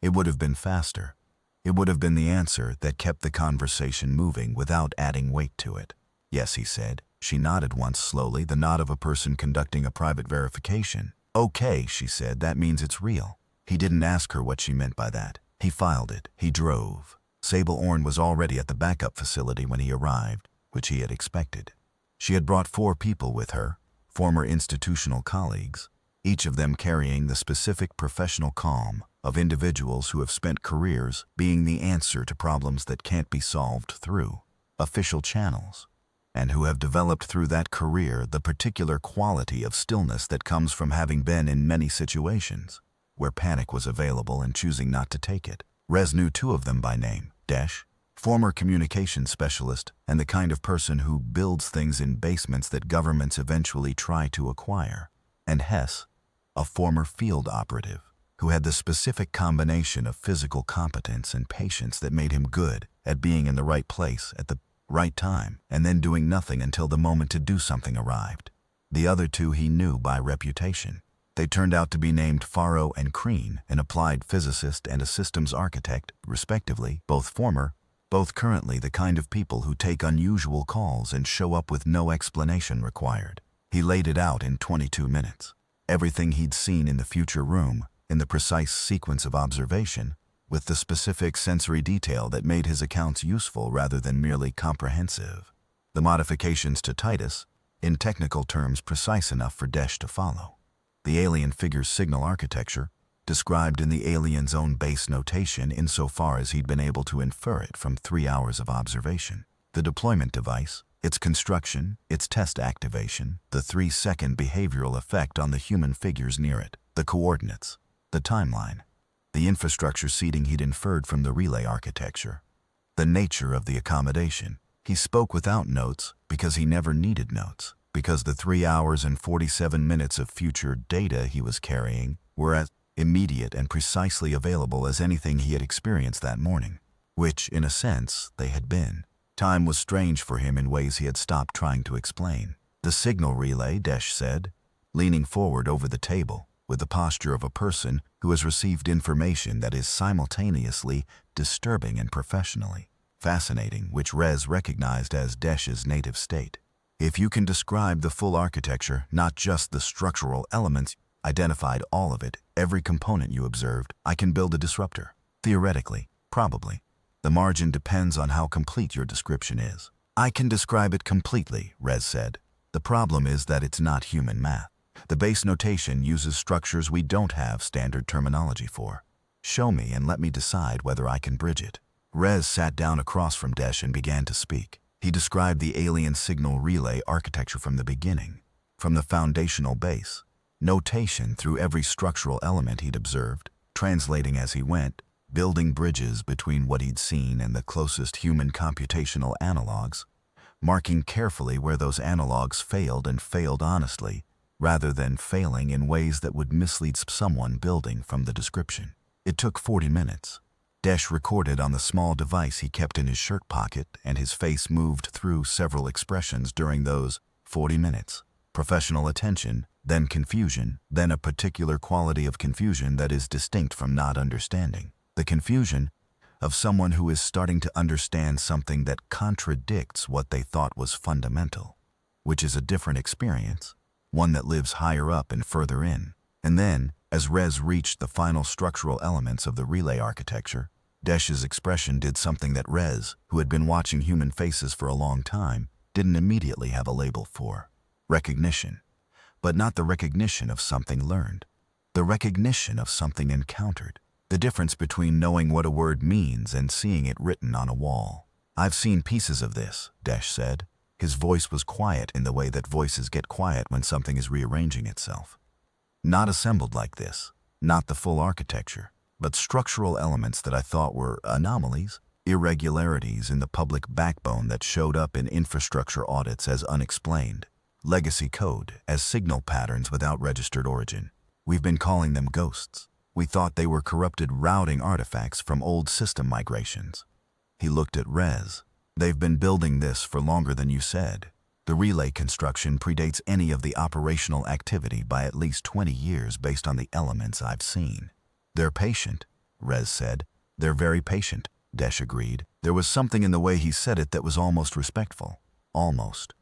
It would have been faster. It would have been the answer that kept the conversation moving without adding weight to it. "Yes," he said. She nodded once slowly, the nod of a person conducting a private verification. "Okay," she said, "that means it's real." He didn't ask her what she meant by that. He filed it. He drove. Sable Orn was already at the backup facility when he arrived, which he had expected. She had brought 4 people with her, former institutional colleagues, each of them carrying the specific professional calm of individuals who have spent careers being the answer to problems that can't be solved through official channels, and who have developed through that career the particular quality of stillness that comes from having been in many situations where panic was available and choosing not to take it. Rez knew two of them by name: Desh, former communications specialist and the kind of person who builds things in basements that governments eventually try to acquire, and Hess, a former field operative who had the specific combination of physical competence and patience that made him good at being in the right place at the right time and then doing nothing until the moment to do something arrived. The other two he knew by reputation. They turned out to be named Faro and Crean, an applied physicist and a systems architect, respectively, both currently the kind of people who take unusual calls and show up with no explanation required. He laid it out in 22 minutes. Everything he'd seen in the future room, in the precise sequence of observation, with the specific sensory detail that made his accounts useful rather than merely comprehensive. The modifications to Titus, in technical terms precise enough for Desh to follow. The alien figure's signal architecture, described in the alien's own base notation insofar as he'd been able to infer it from 3 hours of observation. The deployment device, its construction, its test activation, the 3-second behavioral effect on the human figures near it, the coordinates, the timeline, the infrastructure seeding he'd inferred from the relay architecture, the nature of the accommodation. He spoke without notes because he never needed notes, because the 3 hours and 47 minutes of future data he was carrying were as immediate and precisely available as anything he had experienced that morning, which, in a sense, they had been. Time was strange for him in ways he had stopped trying to explain. The signal relay, Desh said, leaning forward over the table, with the posture of a person who has received information that is simultaneously disturbing and professionally fascinating, which Rez recognized as Desh's native state. If you can describe the full architecture, not just the structural elements, identified all of it, every component you observed, I can build a disruptor. Theoretically, probably. The margin depends on how complete your description is. I can describe it completely, Rez said. The problem is that it's not human math. The base notation uses structures we don't have standard terminology for. Show me and let me decide whether I can bridge it. Rez sat down across from Desh and began to speak. He described the alien signal relay architecture from the beginning, from the foundational base, notation through every structural element he'd observed, translating as he went, building bridges between what he'd seen and the closest human computational analogs, marking carefully where those analogs failed and failed honestly, rather than failing in ways that would mislead someone building from the description. It took 40 minutes. Desh recorded on the small device he kept in his shirt pocket, and his face moved through several expressions during those 40 minutes. Professional attention, then confusion, then a particular quality of confusion that is distinct from not understanding. The confusion of someone who is starting to understand something that contradicts what they thought was fundamental, which is a different experience, one that lives higher up and further in. And then, as Rez reached the final structural elements of the relay architecture, Desh's expression did something that Rez, who had been watching human faces for a long time, didn't immediately have a label for. Recognition. But not the recognition of something learned. The recognition of something encountered. The difference between knowing what a word means and seeing it written on a wall. I've seen pieces of this, Desh said. His voice was quiet in the way that voices get quiet when something is rearranging itself. Not assembled like this, not the full architecture, but structural elements that I thought were anomalies, irregularities in the public backbone that showed up in infrastructure audits as unexplained, legacy code as signal patterns without registered origin. We've been calling them ghosts. We thought they were corrupted routing artifacts from old system migrations. He looked at Rez. They've been building this for longer than you said. The relay construction predates any of the operational activity by at least 20 years based on the elements I've seen. They're patient, Rez said. They're very patient, Desh agreed. There was something in the way he said it that was almost respectful. Almost.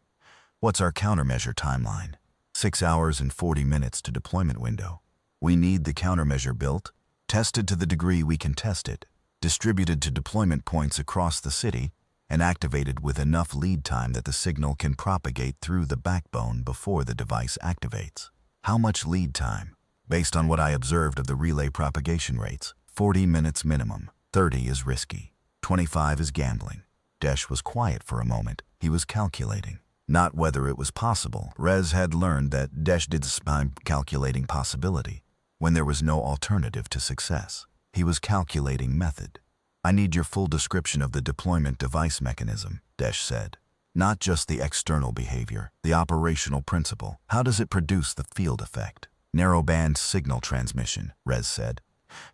What's our countermeasure timeline? 6 hours and 40 minutes to deployment window. We need the countermeasure built, tested to the degree we can test it, distributed to deployment points across the city, and activated with enough lead time that the signal can propagate through the backbone before the device activates. How much lead time? Based on what I observed of the relay propagation rates, 40 minutes minimum, 30 is risky, 25 is gambling. Desh was quiet for a moment. He was calculating. Not whether it was possible. Rez had learned that Desh did by calculating possibility, when there was no alternative to success. He was calculating method. I need your full description of the deployment device mechanism, Desh said. Not just the external behavior, the operational principle. How does it produce the field effect? Narrowband signal transmission, Rez said,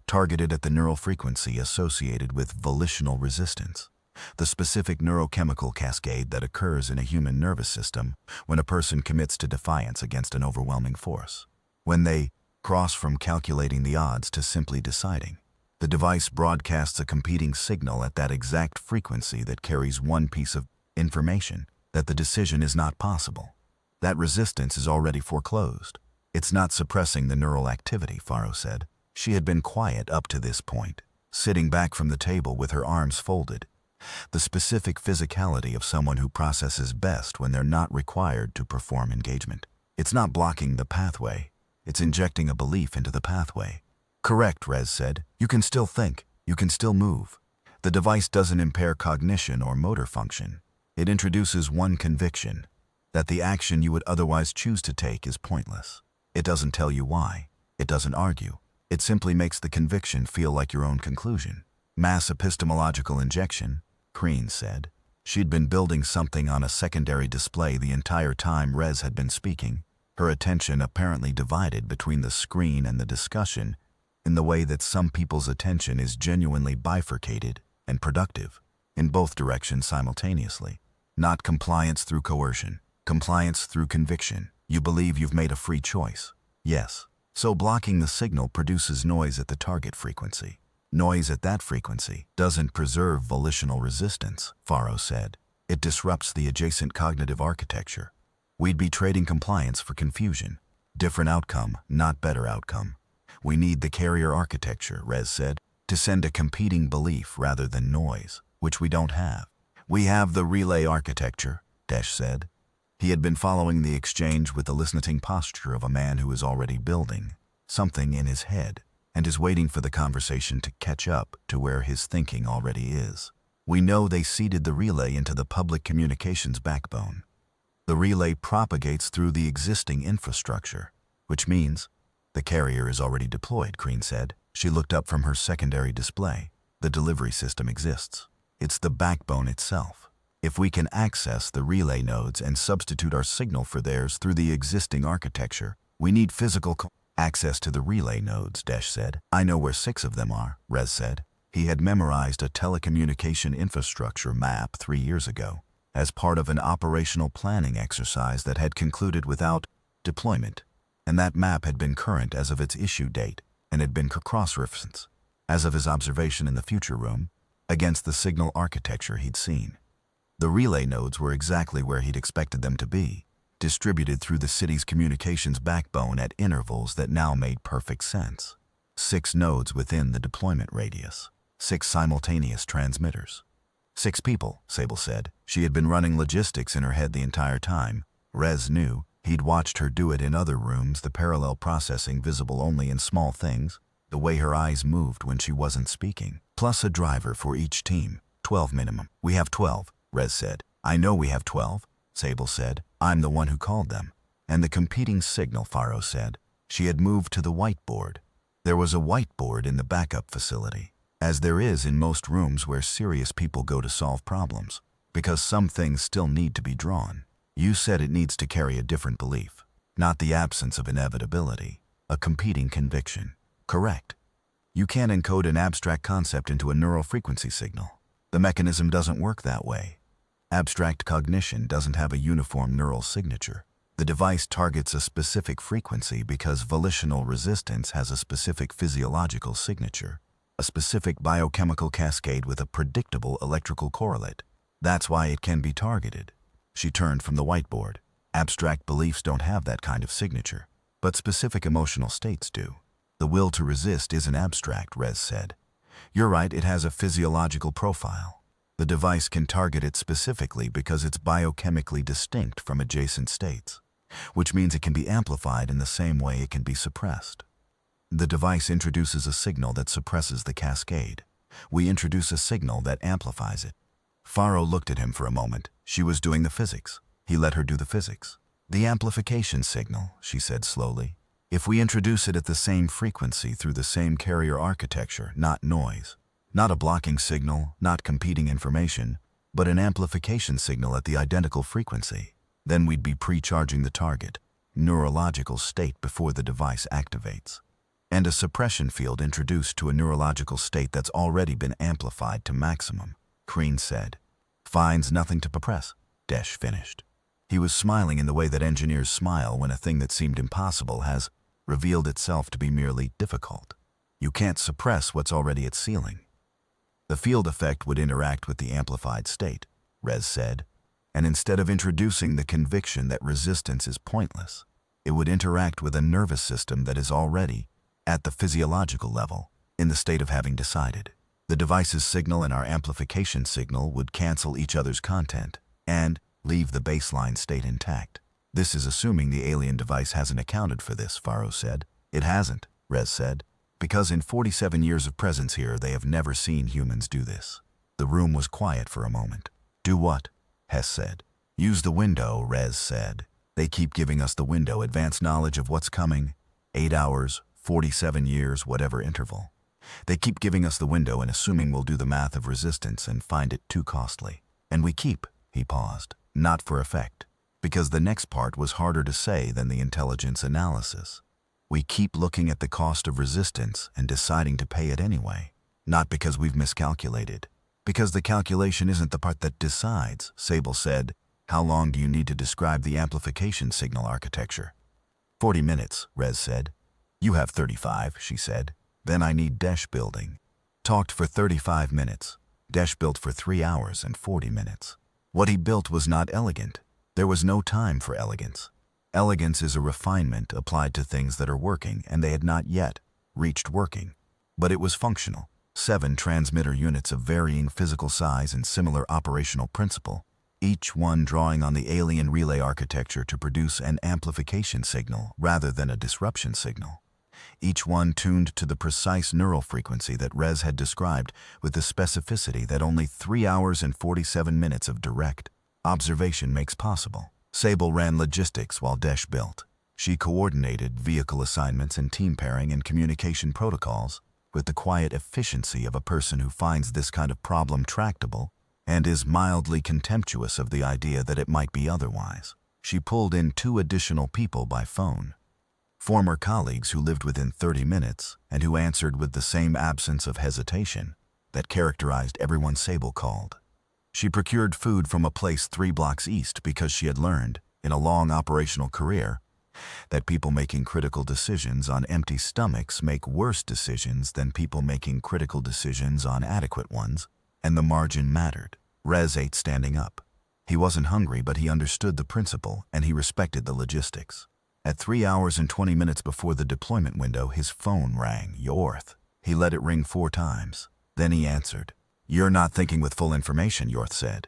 targeted at the neural frequency associated with volitional resistance. The specific neurochemical cascade that occurs in a human nervous system when a person commits to defiance against an overwhelming force. When they cross from calculating the odds to simply deciding. The device broadcasts a competing signal at that exact frequency that carries one piece of information, that the decision is not possible. That resistance is already foreclosed. It's not suppressing the neural activity, Faro said. She had been quiet up to this point, sitting back from the table with her arms folded. The specific physicality of someone who processes best when they're not required to perform engagement. It's not blocking the pathway. It's injecting a belief into the pathway. Correct, Rez said. You can still think. You can still move. The device doesn't impair cognition or motor function. It introduces one conviction, that the action you would otherwise choose to take is pointless. It doesn't tell you why. It doesn't argue. It simply makes the conviction feel like your own conclusion. Mass epistemological injection, Crean said. She'd been building something on a secondary display the entire time Rez had been speaking, her attention apparently divided between the screen and the discussion in the way that some people's attention is genuinely bifurcated and productive, in both directions simultaneously. Not compliance through coercion, compliance through conviction. You believe you've made a free choice. Yes. So blocking the signal produces noise at the target frequency. Noise at that frequency doesn't preserve volitional resistance, Faro said. It disrupts the adjacent cognitive architecture. We'd be trading compliance for confusion. Different outcome, not better outcome. We need the carrier architecture, Rez said, to send a competing belief rather than noise, which we don't have. We have the relay architecture, Desh said. He had been following the exchange with the listening posture of a man who is already building something in his head and is waiting for the conversation to catch up to where his thinking already is. We know they seeded the relay into the public communications backbone. The relay propagates through the existing infrastructure, which means the carrier is already deployed, Crean said. She looked up from her secondary display. The delivery system exists. It's the backbone itself. If we can access the relay nodes and substitute our signal for theirs through the existing architecture, we need physical access to the relay nodes, Desh said. I know where 6 of them are, Rez said. He had memorized a telecommunication infrastructure map 3 years ago, as part of an operational planning exercise that had concluded without deployment, and that map had been current as of its issue date and had been cross-referenced, as of his observation in the future room, against the signal architecture he'd seen. The relay nodes were exactly where he'd expected them to be, distributed through the city's communications backbone at intervals that now made perfect sense. 6 nodes within the deployment radius. 6 simultaneous transmitters. 6 people, Sable said. She had been running logistics in her head the entire time. Rez knew. He'd watched her do it in other rooms, the parallel processing visible only in small things, the way her eyes moved when she wasn't speaking. Plus a driver for each team. 12 minimum. We have 12, Rez said. I know we have 12, Sable said. I'm the one who called them. And the competing signal, Faro said. She had moved to the whiteboard. There was a whiteboard in the backup facility, as there is in most rooms where serious people go to solve problems, because some things still need to be drawn. You said it needs to carry a different belief, not the absence of inevitability, a competing conviction. Correct. You can't encode an abstract concept into a neural frequency signal. The mechanism doesn't work that way. Abstract cognition doesn't have a uniform neural signature. The device targets a specific frequency because volitional resistance has a specific physiological signature, a specific biochemical cascade with a predictable electrical correlate. That's why it can be targeted. She turned from the whiteboard. Abstract beliefs don't have that kind of signature, but specific emotional states do. The will to resist isn't abstract, Rez said. You're right, it has a physiological profile. The device can target it specifically because it's biochemically distinct from adjacent states. which means it can be amplified in the same way it can be suppressed. The device introduces a signal that suppresses the cascade. We introduce a signal that amplifies it. Faro looked at him for a moment. She was doing the physics. He let her do the physics. The amplification signal, she said slowly. If we introduce it at the same frequency through the same carrier architecture, not noise, not a blocking signal, not competing information, but an amplification signal at the identical frequency, then we'd be pre-charging the target, neurological state before the device activates. And a suppression field introduced to a neurological state that's already been amplified to maximum, Kreen said. Finds nothing to suppress, Desh finished. He was smiling in the way that engineers smile when a thing that seemed impossible has revealed itself to be merely difficult. You can't suppress what's already at ceiling. The field effect would interact with the amplified state, Rez said, and instead of introducing the conviction that resistance is pointless, it would interact with a nervous system that is already, at the physiological level, in the state of having decided. The device's signal and our amplification signal would cancel each other's content and leave the baseline state intact. This is assuming the alien device hasn't accounted for this, Faro said. It hasn't, Rez said, because in 47 years of presence here, they have never seen humans do this. The room was quiet for a moment. Do what? Hess said. Use the window, Rez said. They keep giving us the window, advanced knowledge of what's coming. 8 hours, 47 years, whatever interval. They keep giving us the window and assuming we'll do the math of resistance and find it too costly. And we keep, he paused, not for effect, because the next part was harder to say than the intelligence analysis. We keep looking at the cost of resistance and deciding to pay it anyway. Not because we've miscalculated. Because the calculation isn't the part that decides, Sable said. How long do you need to describe the amplification signal architecture? 40 minutes, Rez said. You have 35, she said. Then I need Desh building. Talked for 35 minutes. Desh built for 3 hours and 40 minutes. What he built was not elegant. There was no time for elegance. Elegance is a refinement applied to things that are working, and they had not yet reached working. But it was functional. 7 transmitter units of varying physical size and similar operational principle, each one drawing on the alien relay architecture to produce an amplification signal rather than a disruption signal. Each one tuned to the precise neural frequency that Rez had described with the specificity that only 3 hours and 47 minutes of direct observation makes possible. Sable ran logistics while Desh built. She coordinated vehicle assignments and team pairing and communication protocols with the quiet efficiency of a person who finds this kind of problem tractable and is mildly contemptuous of the idea that it might be otherwise. She pulled in 2 additional people by phone. Former colleagues who lived within 30 minutes and who answered with the same absence of hesitation that characterized everyone Sable called. She procured food from a place 3 blocks east because she had learned, in a long operational career, that people making critical decisions on empty stomachs make worse decisions than people making critical decisions on adequate ones, and the margin mattered. Rez ate standing up. He wasn't hungry, but he understood the principle and he respected the logistics. At 3 hours and 20 minutes before the deployment window, his phone rang. Yorth. He let it ring 4 times. Then he answered. You're not thinking with full information, Yorth said.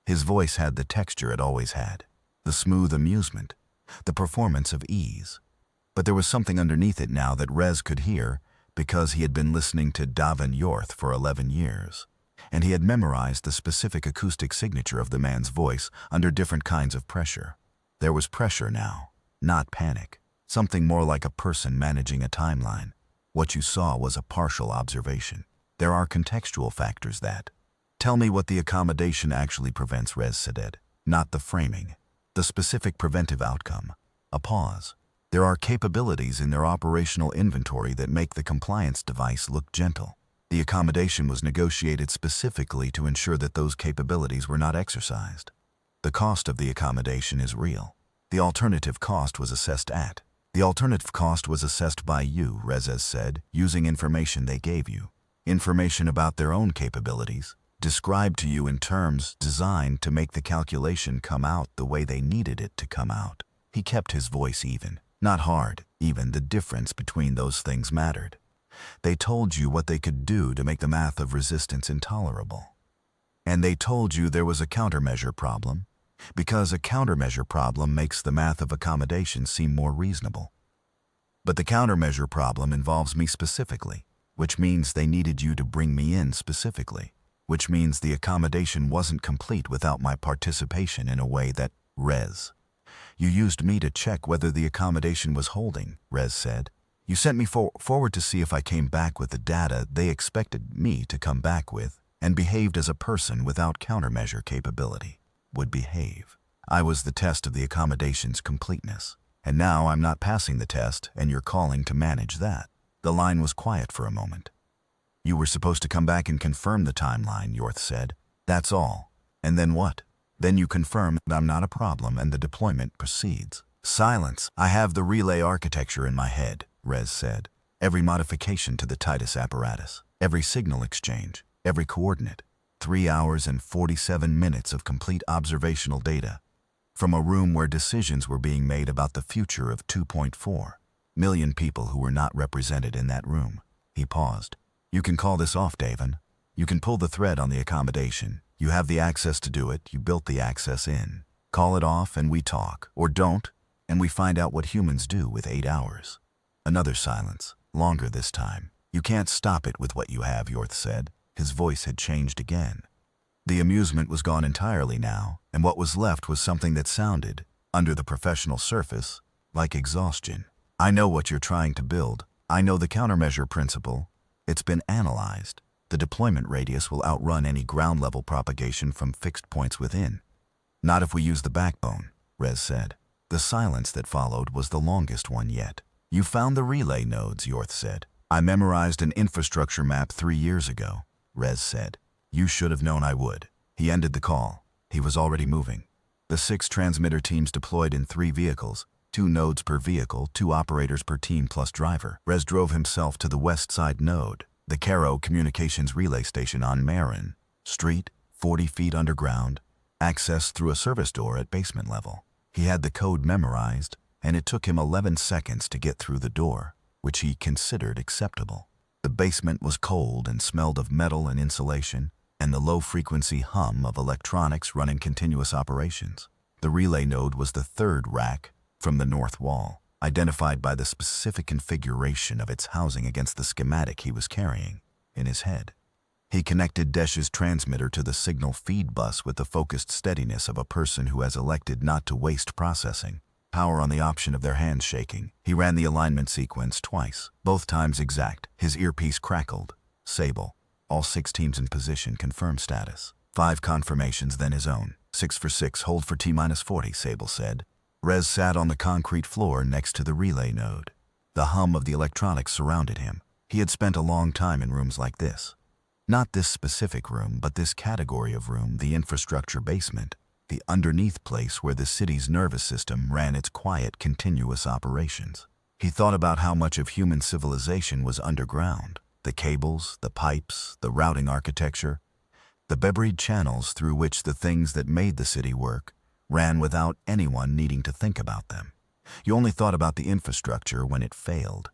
His voice had the texture it always had, the smooth amusement, the performance of ease. But there was something underneath it now that Rez could hear because he had been listening to Davin Yorth for 11 years, and he had memorized the specific acoustic signature of the man's voice under different kinds of pressure. There was pressure now. Not panic, something more like a person managing a timeline. What you saw was a partial observation. There are contextual factors that. Tell me what the accommodation actually prevents, Rez said, not the framing. The specific preventive outcome. A pause. There are capabilities in their operational inventory that make the compliance device look gentle. The accommodation was negotiated specifically to ensure that those capabilities were not exercised. The cost of the accommodation is real. The alternative cost was assessed at. The alternative cost was assessed by you, Rez said, using information they gave you. Information about their own capabilities, described to you in terms designed to make the calculation come out the way they needed it to come out. He kept his voice even, not hard. Even the difference between those things mattered. They told you what they could do to make the math of resistance intolerable. And they told you there was a countermeasure problem, because a countermeasure problem makes the math of accommodation seem more reasonable. But the countermeasure problem involves me specifically, which means they needed you to bring me in specifically, which means the accommodation wasn't complete without my participation in a way that, Rez. You used me to check whether the accommodation was holding, Rez said. You sent me forward to see if I came back with the data they expected me to come back with, and behaved as a person without countermeasure capability would behave. I was the test of the accommodation's completeness. And now I'm not passing the test, and you're calling to manage that. The line was quiet for a moment. You were supposed to come back and confirm the timeline, Yorth said. That's all. And then what? Then you confirm that I'm not a problem and the deployment proceeds. Silence. I have the relay architecture in my head, Rez said. Every modification to the Titus apparatus, every signal exchange, every coordinate. 3 hours and 47 minutes of complete observational data. From a room where decisions were being made about the future of 2.4 million people who were not represented in that room. He paused. You can call this off, Davin. You can pull the thread on the accommodation. You have the access to do it. You built the access in. Call it off and we talk. Or don't, and we find out what humans do with 8 hours. Another silence, longer this time. You can't stop it with what you have, Yorth said. His voice had changed again. The amusement was gone entirely now, and what was left was something that sounded, under the professional surface, like exhaustion. I know what you're trying to build. I know the countermeasure principle. It's been analyzed. The deployment radius will outrun any ground-level propagation from fixed points within. Not if we use the backbone, Rez said. The silence that followed was the longest one yet. You found the relay nodes, Yorth said. I memorized an infrastructure map 3 years ago, Rez said. You should have known I would. He ended the call. He was already moving. The 6 transmitter teams deployed in 3 vehicles, 2 nodes per vehicle, 2 operators per team plus driver. Rez drove himself to the west side node, the Caro Communications Relay Station on Marin Street, 40 feet underground, access through a service door at basement level. He had the code memorized, and it took him 11 seconds to get through the door, which he considered acceptable. The basement was cold and smelled of metal and insulation, and the low-frequency hum of electronics running continuous operations. The relay node was the 3rd rack from the north wall, identified by the specific configuration of its housing against the schematic he was carrying in his head. He connected Desh's transmitter to the signal feed bus with the focused steadiness of a person who has elected not to waste processing. Power on the option of their hands shaking. He ran the alignment sequence twice, both times exact. His earpiece crackled. Sable. All 6 teams in position, confirm status. 5 confirmations, then his own. 6 for 6, hold for T-40, Sable said. Rez sat on the concrete floor next to the relay node. The hum of the electronics surrounded him. He had spent a long time in rooms like this. Not this specific room, but this category of room, the infrastructure basement, the underneath place where the city's nervous system ran its quiet, continuous operations. He thought about how much of human civilization was underground. The cables, the pipes, the routing architecture, the buried channels through which the things that made the city work ran without anyone needing to think about them. You only thought about the infrastructure when it failed.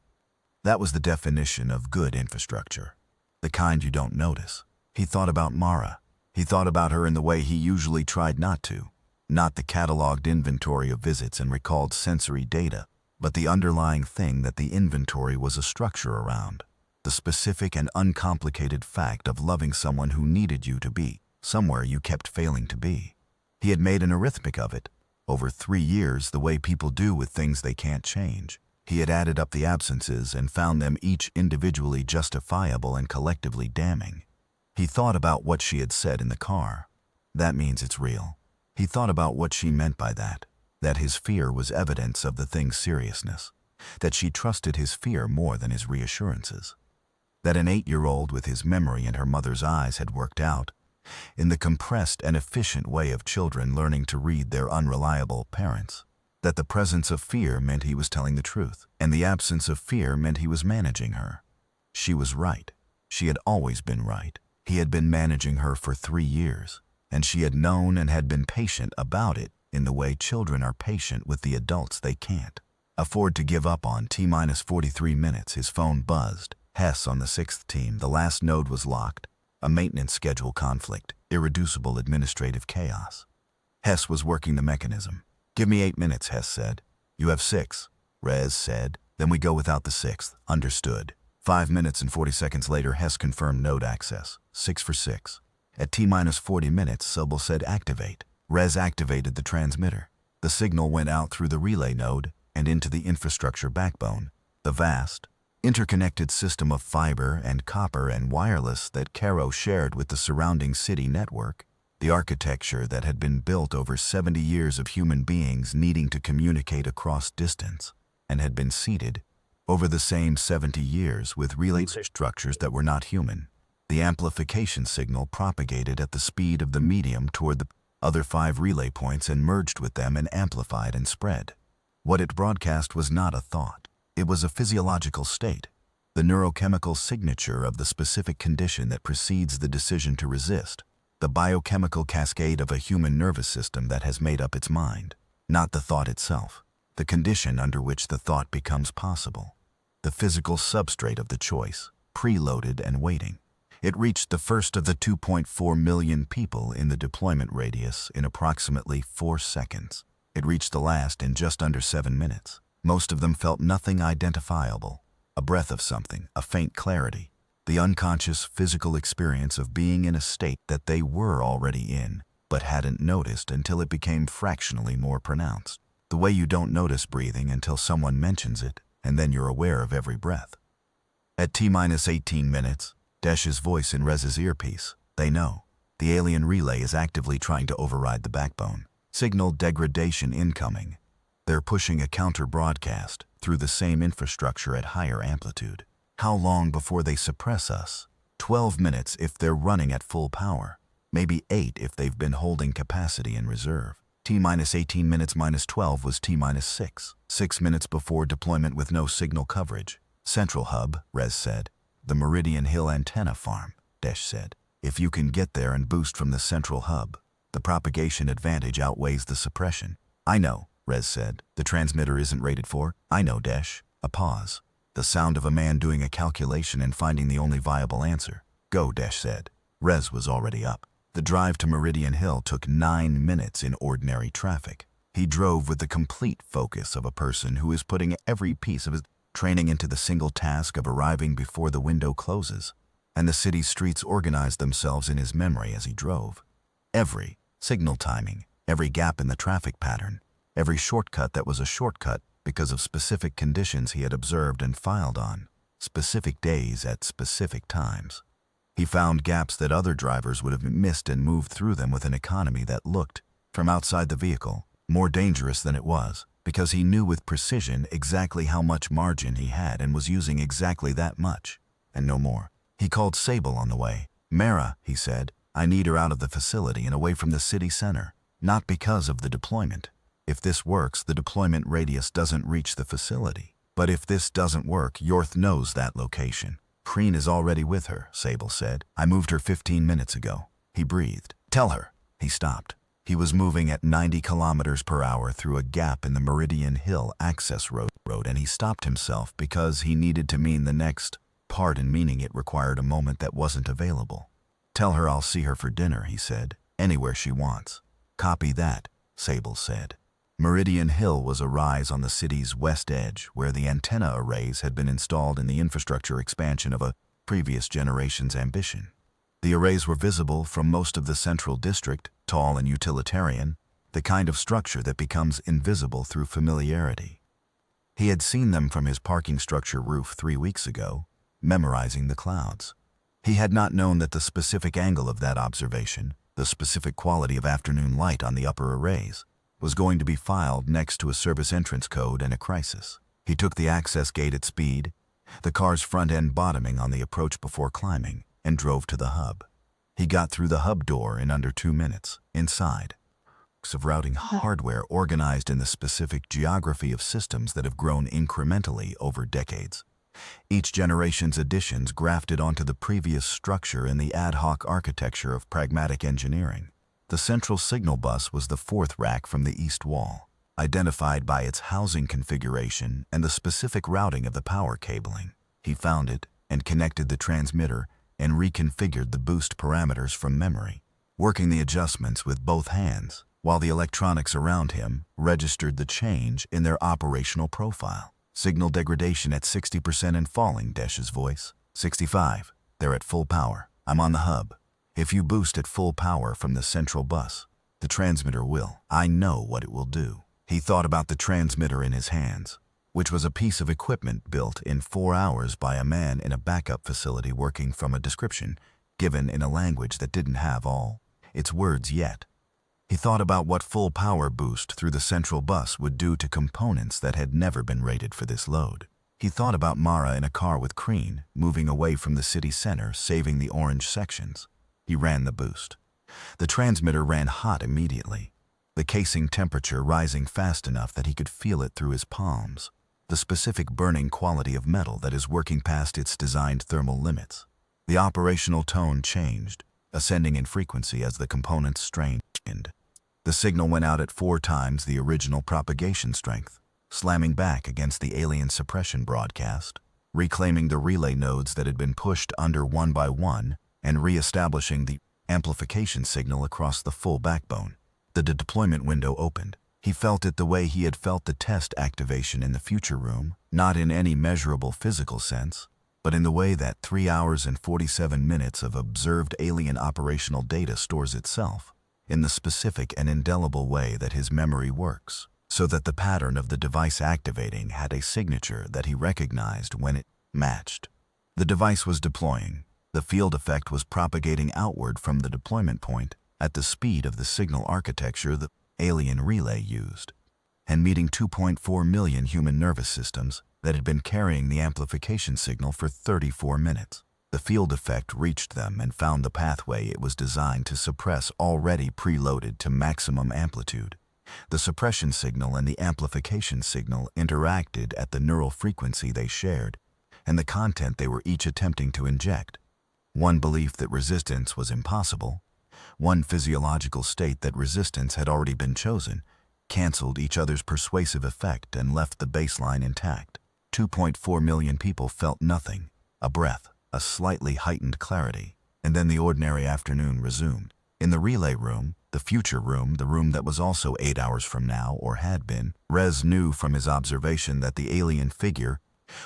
That was the definition of good infrastructure, the kind you don't notice. He thought about Mara. He thought about her in the way he usually tried not to. Not the cataloged inventory of visits and recalled sensory data, but the underlying thing that the inventory was a structure around. The specific and uncomplicated fact of loving someone who needed you to be somewhere you kept failing to be. He had made an arithmetic of it, over 3 years, the way people do with things they can't change. He had added up the absences and found them each individually justifiable and collectively damning. He thought about what she had said in the car. That means it's real. He thought about what she meant by that his fear was evidence of the thing's seriousness, that she trusted his fear more than his reassurances. That an 8-year-old with his memory and her mother's eyes had worked out, in the compressed and efficient way of children learning to read their unreliable parents. That the presence of fear meant he was telling the truth, and the absence of fear meant he was managing her. She was right. She had always been right. He had been managing her for 3 years, and she had known and had been patient about it in the way children are patient with the adults they can't afford to give up on. T-43 minutes, his phone buzzed. Hess on the 6th team, the last node was locked. A maintenance schedule conflict, irreducible administrative chaos. Hess was working the mechanism. "Give me 8 minutes," Hess said. "You have 6, Rez said. "Then we go without the 6th. Understood." 5 minutes and 40 seconds later, Hess confirmed node access. 6 for 6. At T-minus 40 minutes, Sobel said activate. Rez activated the transmitter. The signal went out through the relay node and into the infrastructure backbone, the vast, interconnected system of fiber and copper and wireless that Cairo shared with the surrounding city network. The architecture that had been built over 70 years of human beings needing to communicate across distance and had been seeded over the same 70 years with relay structures that were not human. The amplification signal propagated at the speed of the medium toward the other 5 relay points and merged with them and amplified and spread. What it broadcast was not a thought. It was a physiological state, the neurochemical signature of the specific condition that precedes the decision to resist, the biochemical cascade of a human nervous system that has made up its mind, not the thought itself, the condition under which the thought becomes possible, the physical substrate of the choice, preloaded and waiting. It reached the first of the 2.4 million people in the deployment radius in approximately 4 seconds. It reached the last in just under 7 minutes. Most of them felt nothing identifiable, a breath of something, a faint clarity, the unconscious physical experience of being in a state that they were already in, but hadn't noticed until it became fractionally more pronounced. The way you don't notice breathing until someone mentions it, and then you're aware of every breath. At T-minus 18 minutes, Desh's voice in Rez's earpiece, "They know. The alien relay is actively trying to override the backbone. Signal degradation incoming. They're pushing a counter-broadcast through the same infrastructure at higher amplitude. How long before they suppress us? 12 minutes if they're running at full power. Maybe 8 if they've been holding capacity in reserve." T-minus 18 minutes minus 12 was T-minus 6. 6 minutes before deployment with no signal coverage. "Central hub," Rez said. "The Meridian Hill antenna farm," Desh said. "If you can get there and boost from the central hub, the propagation advantage outweighs the suppression." "I know," Rez said. "The transmitter isn't rated for." "I know, Desh." A pause. The sound of a man doing a calculation and finding the only viable answer. "Go," Desh said. Rez was already up. The drive to Meridian Hill took 9 minutes in ordinary traffic. He drove with the complete focus of a person who is putting every piece of his training into the single task of arriving before the window closes, and the city's streets organized themselves in his memory as he drove. Every signal timing, every gap in the traffic pattern, every shortcut that was a shortcut because of specific conditions he had observed and filed on, specific days at specific times. He found gaps that other drivers would have missed and moved through them with an economy that looked, from outside the vehicle, more dangerous than it was, because he knew with precision exactly how much margin he had and was using exactly that much, and no more. He called Sable on the way. "Mara," he said, "I need her out of the facility and away from the city center, not because of the deployment. If this works, the deployment radius doesn't reach the facility. But if this doesn't work, Yorth knows that location." "Preen is already with her," Sable said. "I moved her 15 minutes ago." He breathed. "Tell her." He stopped. He was moving at 90 kilometers per hour through a gap in the Meridian Hill access road, and he stopped himself because he needed to mean the next part, and meaning it required a moment that wasn't available. "Tell her I'll see her for dinner," he said. "Anywhere she wants." "Copy that," Sable said. Meridian Hill was a rise on the city's west edge where the antenna arrays had been installed in the infrastructure expansion of a previous generation's ambition. The arrays were visible from most of the central district, tall and utilitarian, the kind of structure that becomes invisible through familiarity. He had seen them from his parking structure roof 3 weeks ago, memorizing the clouds. He had not known that the specific angle of that observation, the specific quality of afternoon light on the upper arrays, was going to be filed next to a service entrance code and a crisis. He took the access gate at speed, the car's front end bottoming on the approach before climbing, and drove to the hub. He got through the hub door in under 2 minutes. Inside, of routing hardware organized in the specific geography of systems that have grown incrementally over decades. Each generation's additions grafted onto the previous structure in the ad hoc architecture of pragmatic engineering. The central signal bus was the 4th rack from the east wall, identified by its housing configuration and the specific routing of the power cabling. He found it and connected the transmitter and reconfigured the boost parameters from memory, working the adjustments with both hands. while the electronics around him registered the change in their operational profile. Signal degradation at 60% and falling, Desh's voice. 65. They're at full power. I'm on the hub. If you boost at full power from the central bus, the transmitter will. I know what it will do. He thought about the transmitter in his hands, which was a piece of equipment built in 4 hours by a man in a backup facility working from a description given in a language that didn't have all its words yet. He thought about what full power boost through the central bus would do to components that had never been rated for this load. He thought about Mara in a car with Crean, moving away from the city center, saving the orange sections. He ran the boost. The transmitter ran hot immediately, the casing temperature rising fast enough that he could feel it through his palms, the specific burning quality of metal that is working past its designed thermal limits. The operational tone changed, ascending in frequency as the components strained. The signal went out at 4 times the original propagation strength, slamming back against the alien suppression broadcast, reclaiming the relay nodes that had been pushed under one by one, and re-establishing the amplification signal across the full backbone. The deployment window opened. He felt it the way he had felt the test activation in the future room, not in any measurable physical sense, but in the way that 3 hours and 47 minutes of observed alien operational data stores itself, in the specific and indelible way that his memory works, so that the pattern of the device activating had a signature that he recognized when it matched. The device was deploying. The field effect was propagating outward from the deployment point at the speed of the signal architecture the alien relay used, and meeting 2.4 million human nervous systems that had been carrying the amplification signal for 34 minutes. The field effect reached them and found the pathway it was designed to suppress already preloaded to maximum amplitude. The suppression signal and the amplification signal interacted at the neural frequency they shared, and the content they were each attempting to inject. One belief that resistance was impossible, one physiological state that resistance had already been chosen, canceled each other's persuasive effect and left the baseline intact. 2.4 million people felt nothing, a breath, a slightly heightened clarity, and then the ordinary afternoon resumed. In the relay room, the future room, the room that was also 8 hours from now, or had been, Rez knew from his observation that the alien figure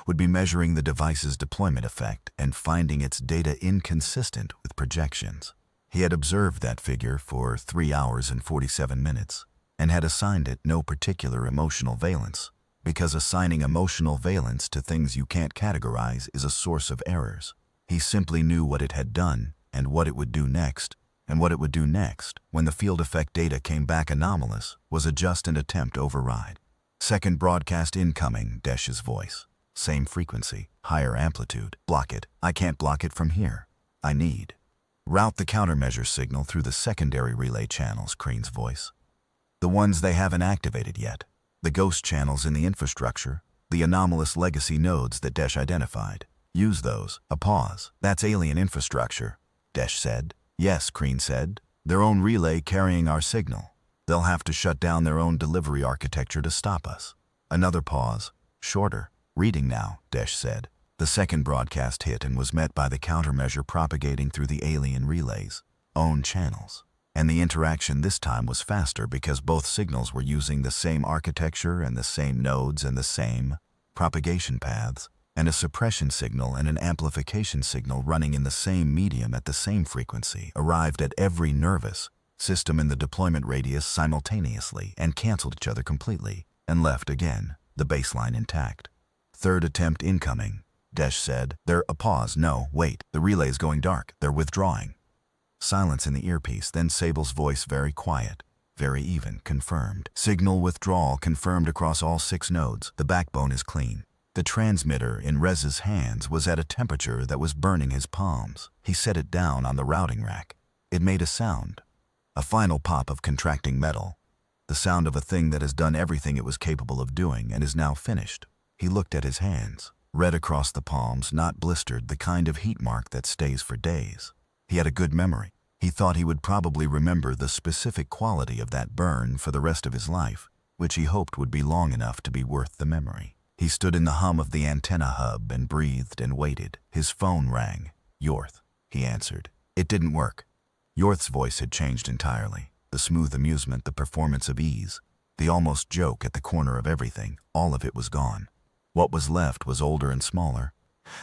would be measuring the device's deployment effect and finding its data inconsistent with projections. He had observed that figure for 3 hours and 47 minutes, and had assigned it no particular emotional valence, because assigning emotional valence to things you can't categorize is a source of errors. He simply knew what it had done, and what it would do next, and what it would do next, when the field effect data came back anomalous, was a just and attempt override. Second broadcast incoming, Desh's voice. Same frequency, higher amplitude. Block it. I can't block it from here. I need. Route the countermeasure signal through the secondary relay channels, Crean's voice. The ones they haven't activated yet. The ghost channels in the infrastructure, the anomalous legacy nodes that Desh identified. Use those. A pause. That's alien infrastructure, Desh said. Yes, Crean said. Their own relay carrying our signal. They'll have to shut down their own delivery architecture to stop us. Another pause. Shorter. Reading now, Desh said. The second broadcast hit and was met by the countermeasure propagating through the alien relay's own channels. And the interaction this time was faster because both signals were using the same architecture and the same nodes and the same propagation paths, and a suppression signal and an amplification signal running in the same medium at the same frequency arrived at every nervous system in the deployment radius simultaneously and canceled each other completely and left again, the baseline intact. Third attempt incoming, Desh said. They're a pause. No, wait. The relay's going dark. They're withdrawing. Silence in the earpiece, then Sable's voice very quiet, very even, confirmed. Signal withdrawal confirmed across all 6 nodes. The backbone is clean. The transmitter in Rez's hands was at a temperature that was burning his palms. He set it down on the routing rack. It made a sound. A final pop of contracting metal. The sound of a thing that has done everything it was capable of doing and is now finished. He looked at his hands. Red across the palms, not blistered, the kind of heat mark that stays for days. He had a good memory. He thought he would probably remember the specific quality of that burn for the rest of his life, which he hoped would be long enough to be worth the memory. He stood in the hum of the antenna hub and breathed and waited. His phone rang. Yorth, he answered. It didn't work. Yorth's voice had changed entirely. The smooth amusement, the performance of ease, the almost joke at the corner of everything, all of it was gone. What was left was older and smaller.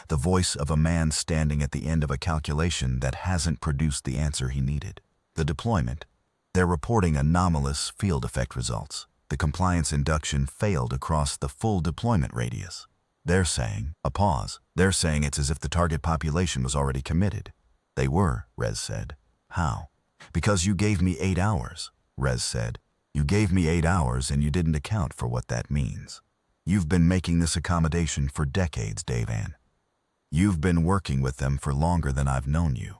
The voice of a man standing at the end of a calculation that hasn't produced the answer he needed. The deployment. They're reporting anomalous field effect results. The compliance induction failed across the full deployment radius. They're saying, a pause, they're saying it's as if the target population was already committed. They were, Rez said. How? Because you gave me 8 hours, Rez said. You gave me 8 hours and you didn't account for what that means. You've been making this accommodation for decades, Davan. You've been working with them for longer than I've known you.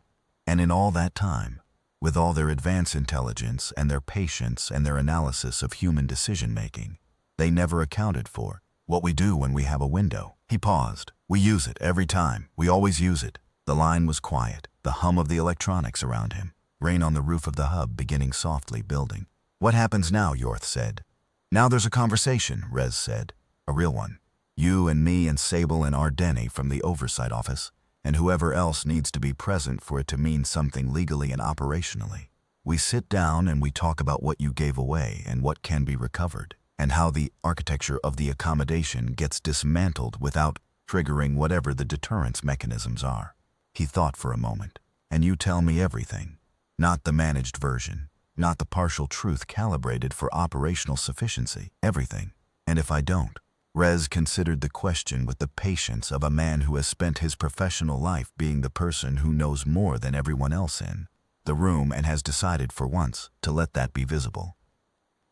And in all that time, with all their advanced intelligence and their patience and their analysis of human decision-making, they never accounted for what we do when we have a window. He paused. We use it every time. We always use it. The line was quiet, the hum of the electronics around him. Rain on the roof of the hub beginning softly building. What happens now, Yorth said. Now there's a conversation, Rez said. A real one. You and me and Sable and Ardeni from the oversight office, and whoever else needs to be present for it to mean something legally and operationally. We sit down and we talk about what you gave away and what can be recovered, and how the architecture of the accommodation gets dismantled without triggering whatever the deterrence mechanisms are. He thought for a moment. And you tell me everything. Not the managed version, not the partial truth calibrated for operational sufficiency. Everything. And if I don't? Rez considered the question with the patience of a man who has spent his professional life being the person who knows more than everyone else in the room and has decided for once to let that be visible.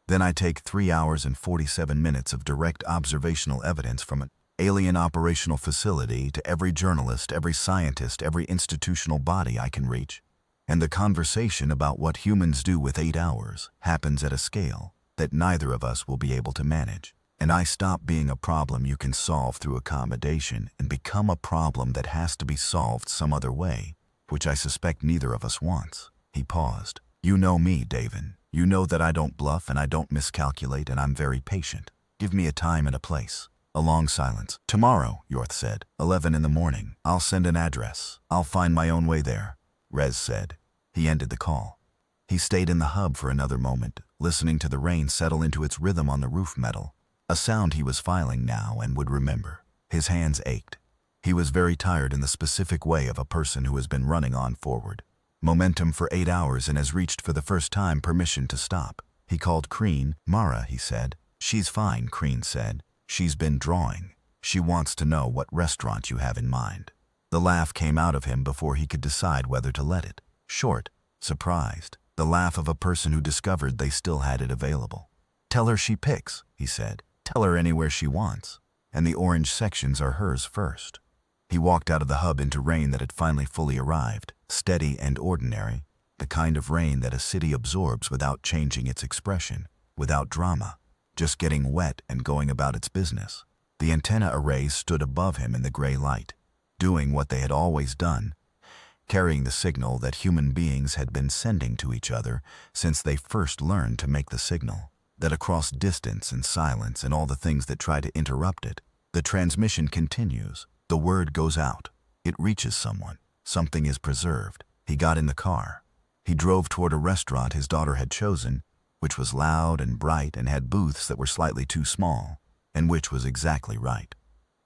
Then I take 3 hours and 47 minutes of direct observational evidence from an alien operational facility to every journalist, every scientist, every institutional body I can reach. And the conversation about what humans do with 8 hours happens at a scale that neither of us will be able to manage. And I stop being a problem you can solve through accommodation and become a problem that has to be solved some other way, which I suspect neither of us wants. He paused. You know me, Davan. You know that I don't bluff and I don't miscalculate and I'm very patient. Give me a time and a place. A long silence. Tomorrow, Yorth said. 11 in the morning. I'll send an address. I'll find my own way there, Rez said. He ended the call. He stayed in the hub for another moment, listening to the rain settle into its rhythm on the roof metal. A sound he was filing now and would remember. His hands ached. He was very tired in the specific way of a person who has been running on forward. Momentum for 8 hours and has reached for the first time permission to stop. He called Kreen. Mara, he said. She's fine, Kreen said. She's been drawing. She wants to know what restaurant you have in mind. The laugh came out of him before he could decide whether to let it. Short, surprised. The laugh of a person who discovered they still had it available. Tell her she picks, he said. Tell her anywhere she wants. And the orange sections are hers first. He walked out of the hub into rain that had finally fully arrived, steady and ordinary, the kind of rain that a city absorbs without changing its expression, without drama, just getting wet and going about its business. The antenna arrays stood above him in the gray light, doing what they had always done, carrying the signal that human beings had been sending to each other since they first learned to make the signal. That across distance and silence and all the things that try to interrupt it, the transmission continues. The word goes out. It reaches someone. Something is preserved. He got in the car. He drove toward a restaurant his daughter had chosen, which was loud and bright and had booths that were slightly too small, and which was exactly right.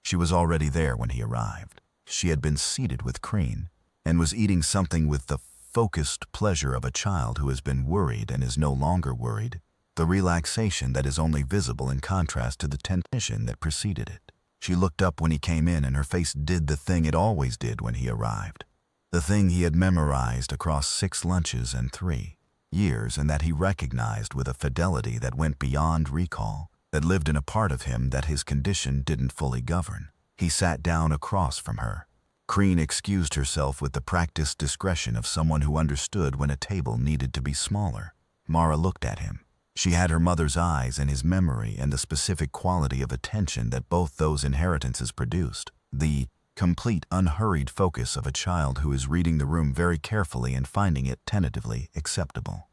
She was already there when he arrived. She had been seated with Kreen and was eating something with the focused pleasure of a child who has been worried and is no longer worried. The relaxation that is only visible in contrast to the tension that preceded it. She looked up when he came in and her face did the thing it always did when he arrived. The thing he had memorized across 6 lunches and 3 years and that he recognized with a fidelity that went beyond recall, that lived in a part of him that his condition didn't fully govern. He sat down across from her. Kreen excused herself with the practiced discretion of someone who understood when a table needed to be smaller. Mara looked at him. She had her mother's eyes and his memory and the specific quality of attention that both those inheritances produced. The complete, unhurried focus of a child who is reading the room very carefully and finding it tentatively acceptable.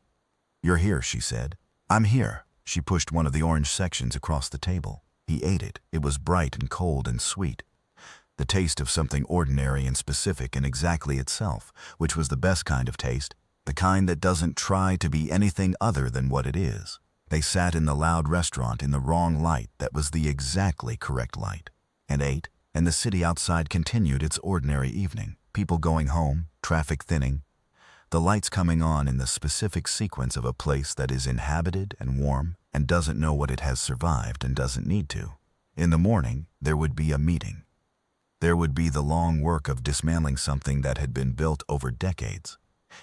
You're here, she said. I'm here. She pushed one of the orange sections across the table. He ate it. It was bright and cold and sweet. The taste of something ordinary and specific and exactly itself, which was the best kind of taste. The kind that doesn't try to be anything other than what it is. They sat in the loud restaurant in the wrong light that was the exactly correct light, and ate, and the city outside continued its ordinary evening. People going home, traffic thinning, the lights coming on in the specific sequence of a place that is inhabited and warm and doesn't know what it has survived and doesn't need to. In the morning, there would be a meeting. There would be the long work of dismantling something that had been built over decades,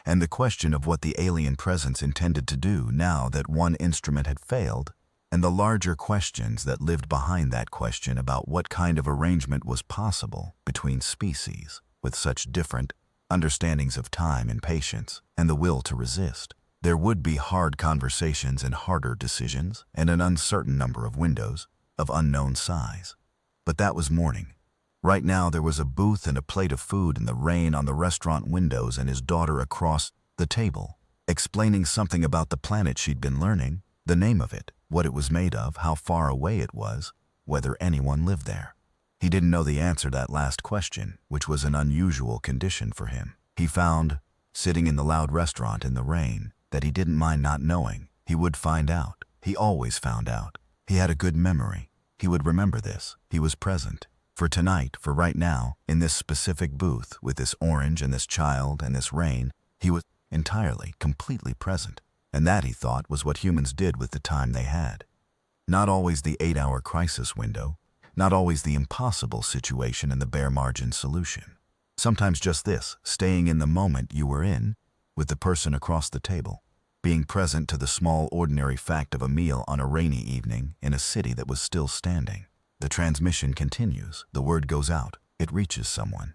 and the question of what the alien presence intended to do now that one instrument had failed, and the larger questions that lived behind that question about what kind of arrangement was possible between species with such different understandings of time and patience and the will to resist. There would be hard conversations and harder decisions and an uncertain number of windows of unknown size. But that was morning. Right now there was a booth and a plate of food in the rain on the restaurant windows and his daughter across the table, explaining something about the planet she'd been learning, the name of it, what it was made of, how far away it was, whether anyone lived there. He didn't know the answer to that last question, which was an unusual condition for him. He found, sitting in the loud restaurant in the rain, that he didn't mind not knowing. He would find out. He always found out. He had a good memory. He would remember this. He was present. For tonight, for right now, in this specific booth, with this orange and this child and this rain, he was entirely, completely present. And that, he thought, was what humans did with the time they had. Not always the 8-hour crisis window, not always the impossible situation and the bare margin solution. Sometimes just this, staying in the moment you were in, with the person across the table, being present to the small ordinary fact of a meal on a rainy evening in a city that was still standing. The transmission continues, the word goes out, it reaches someone.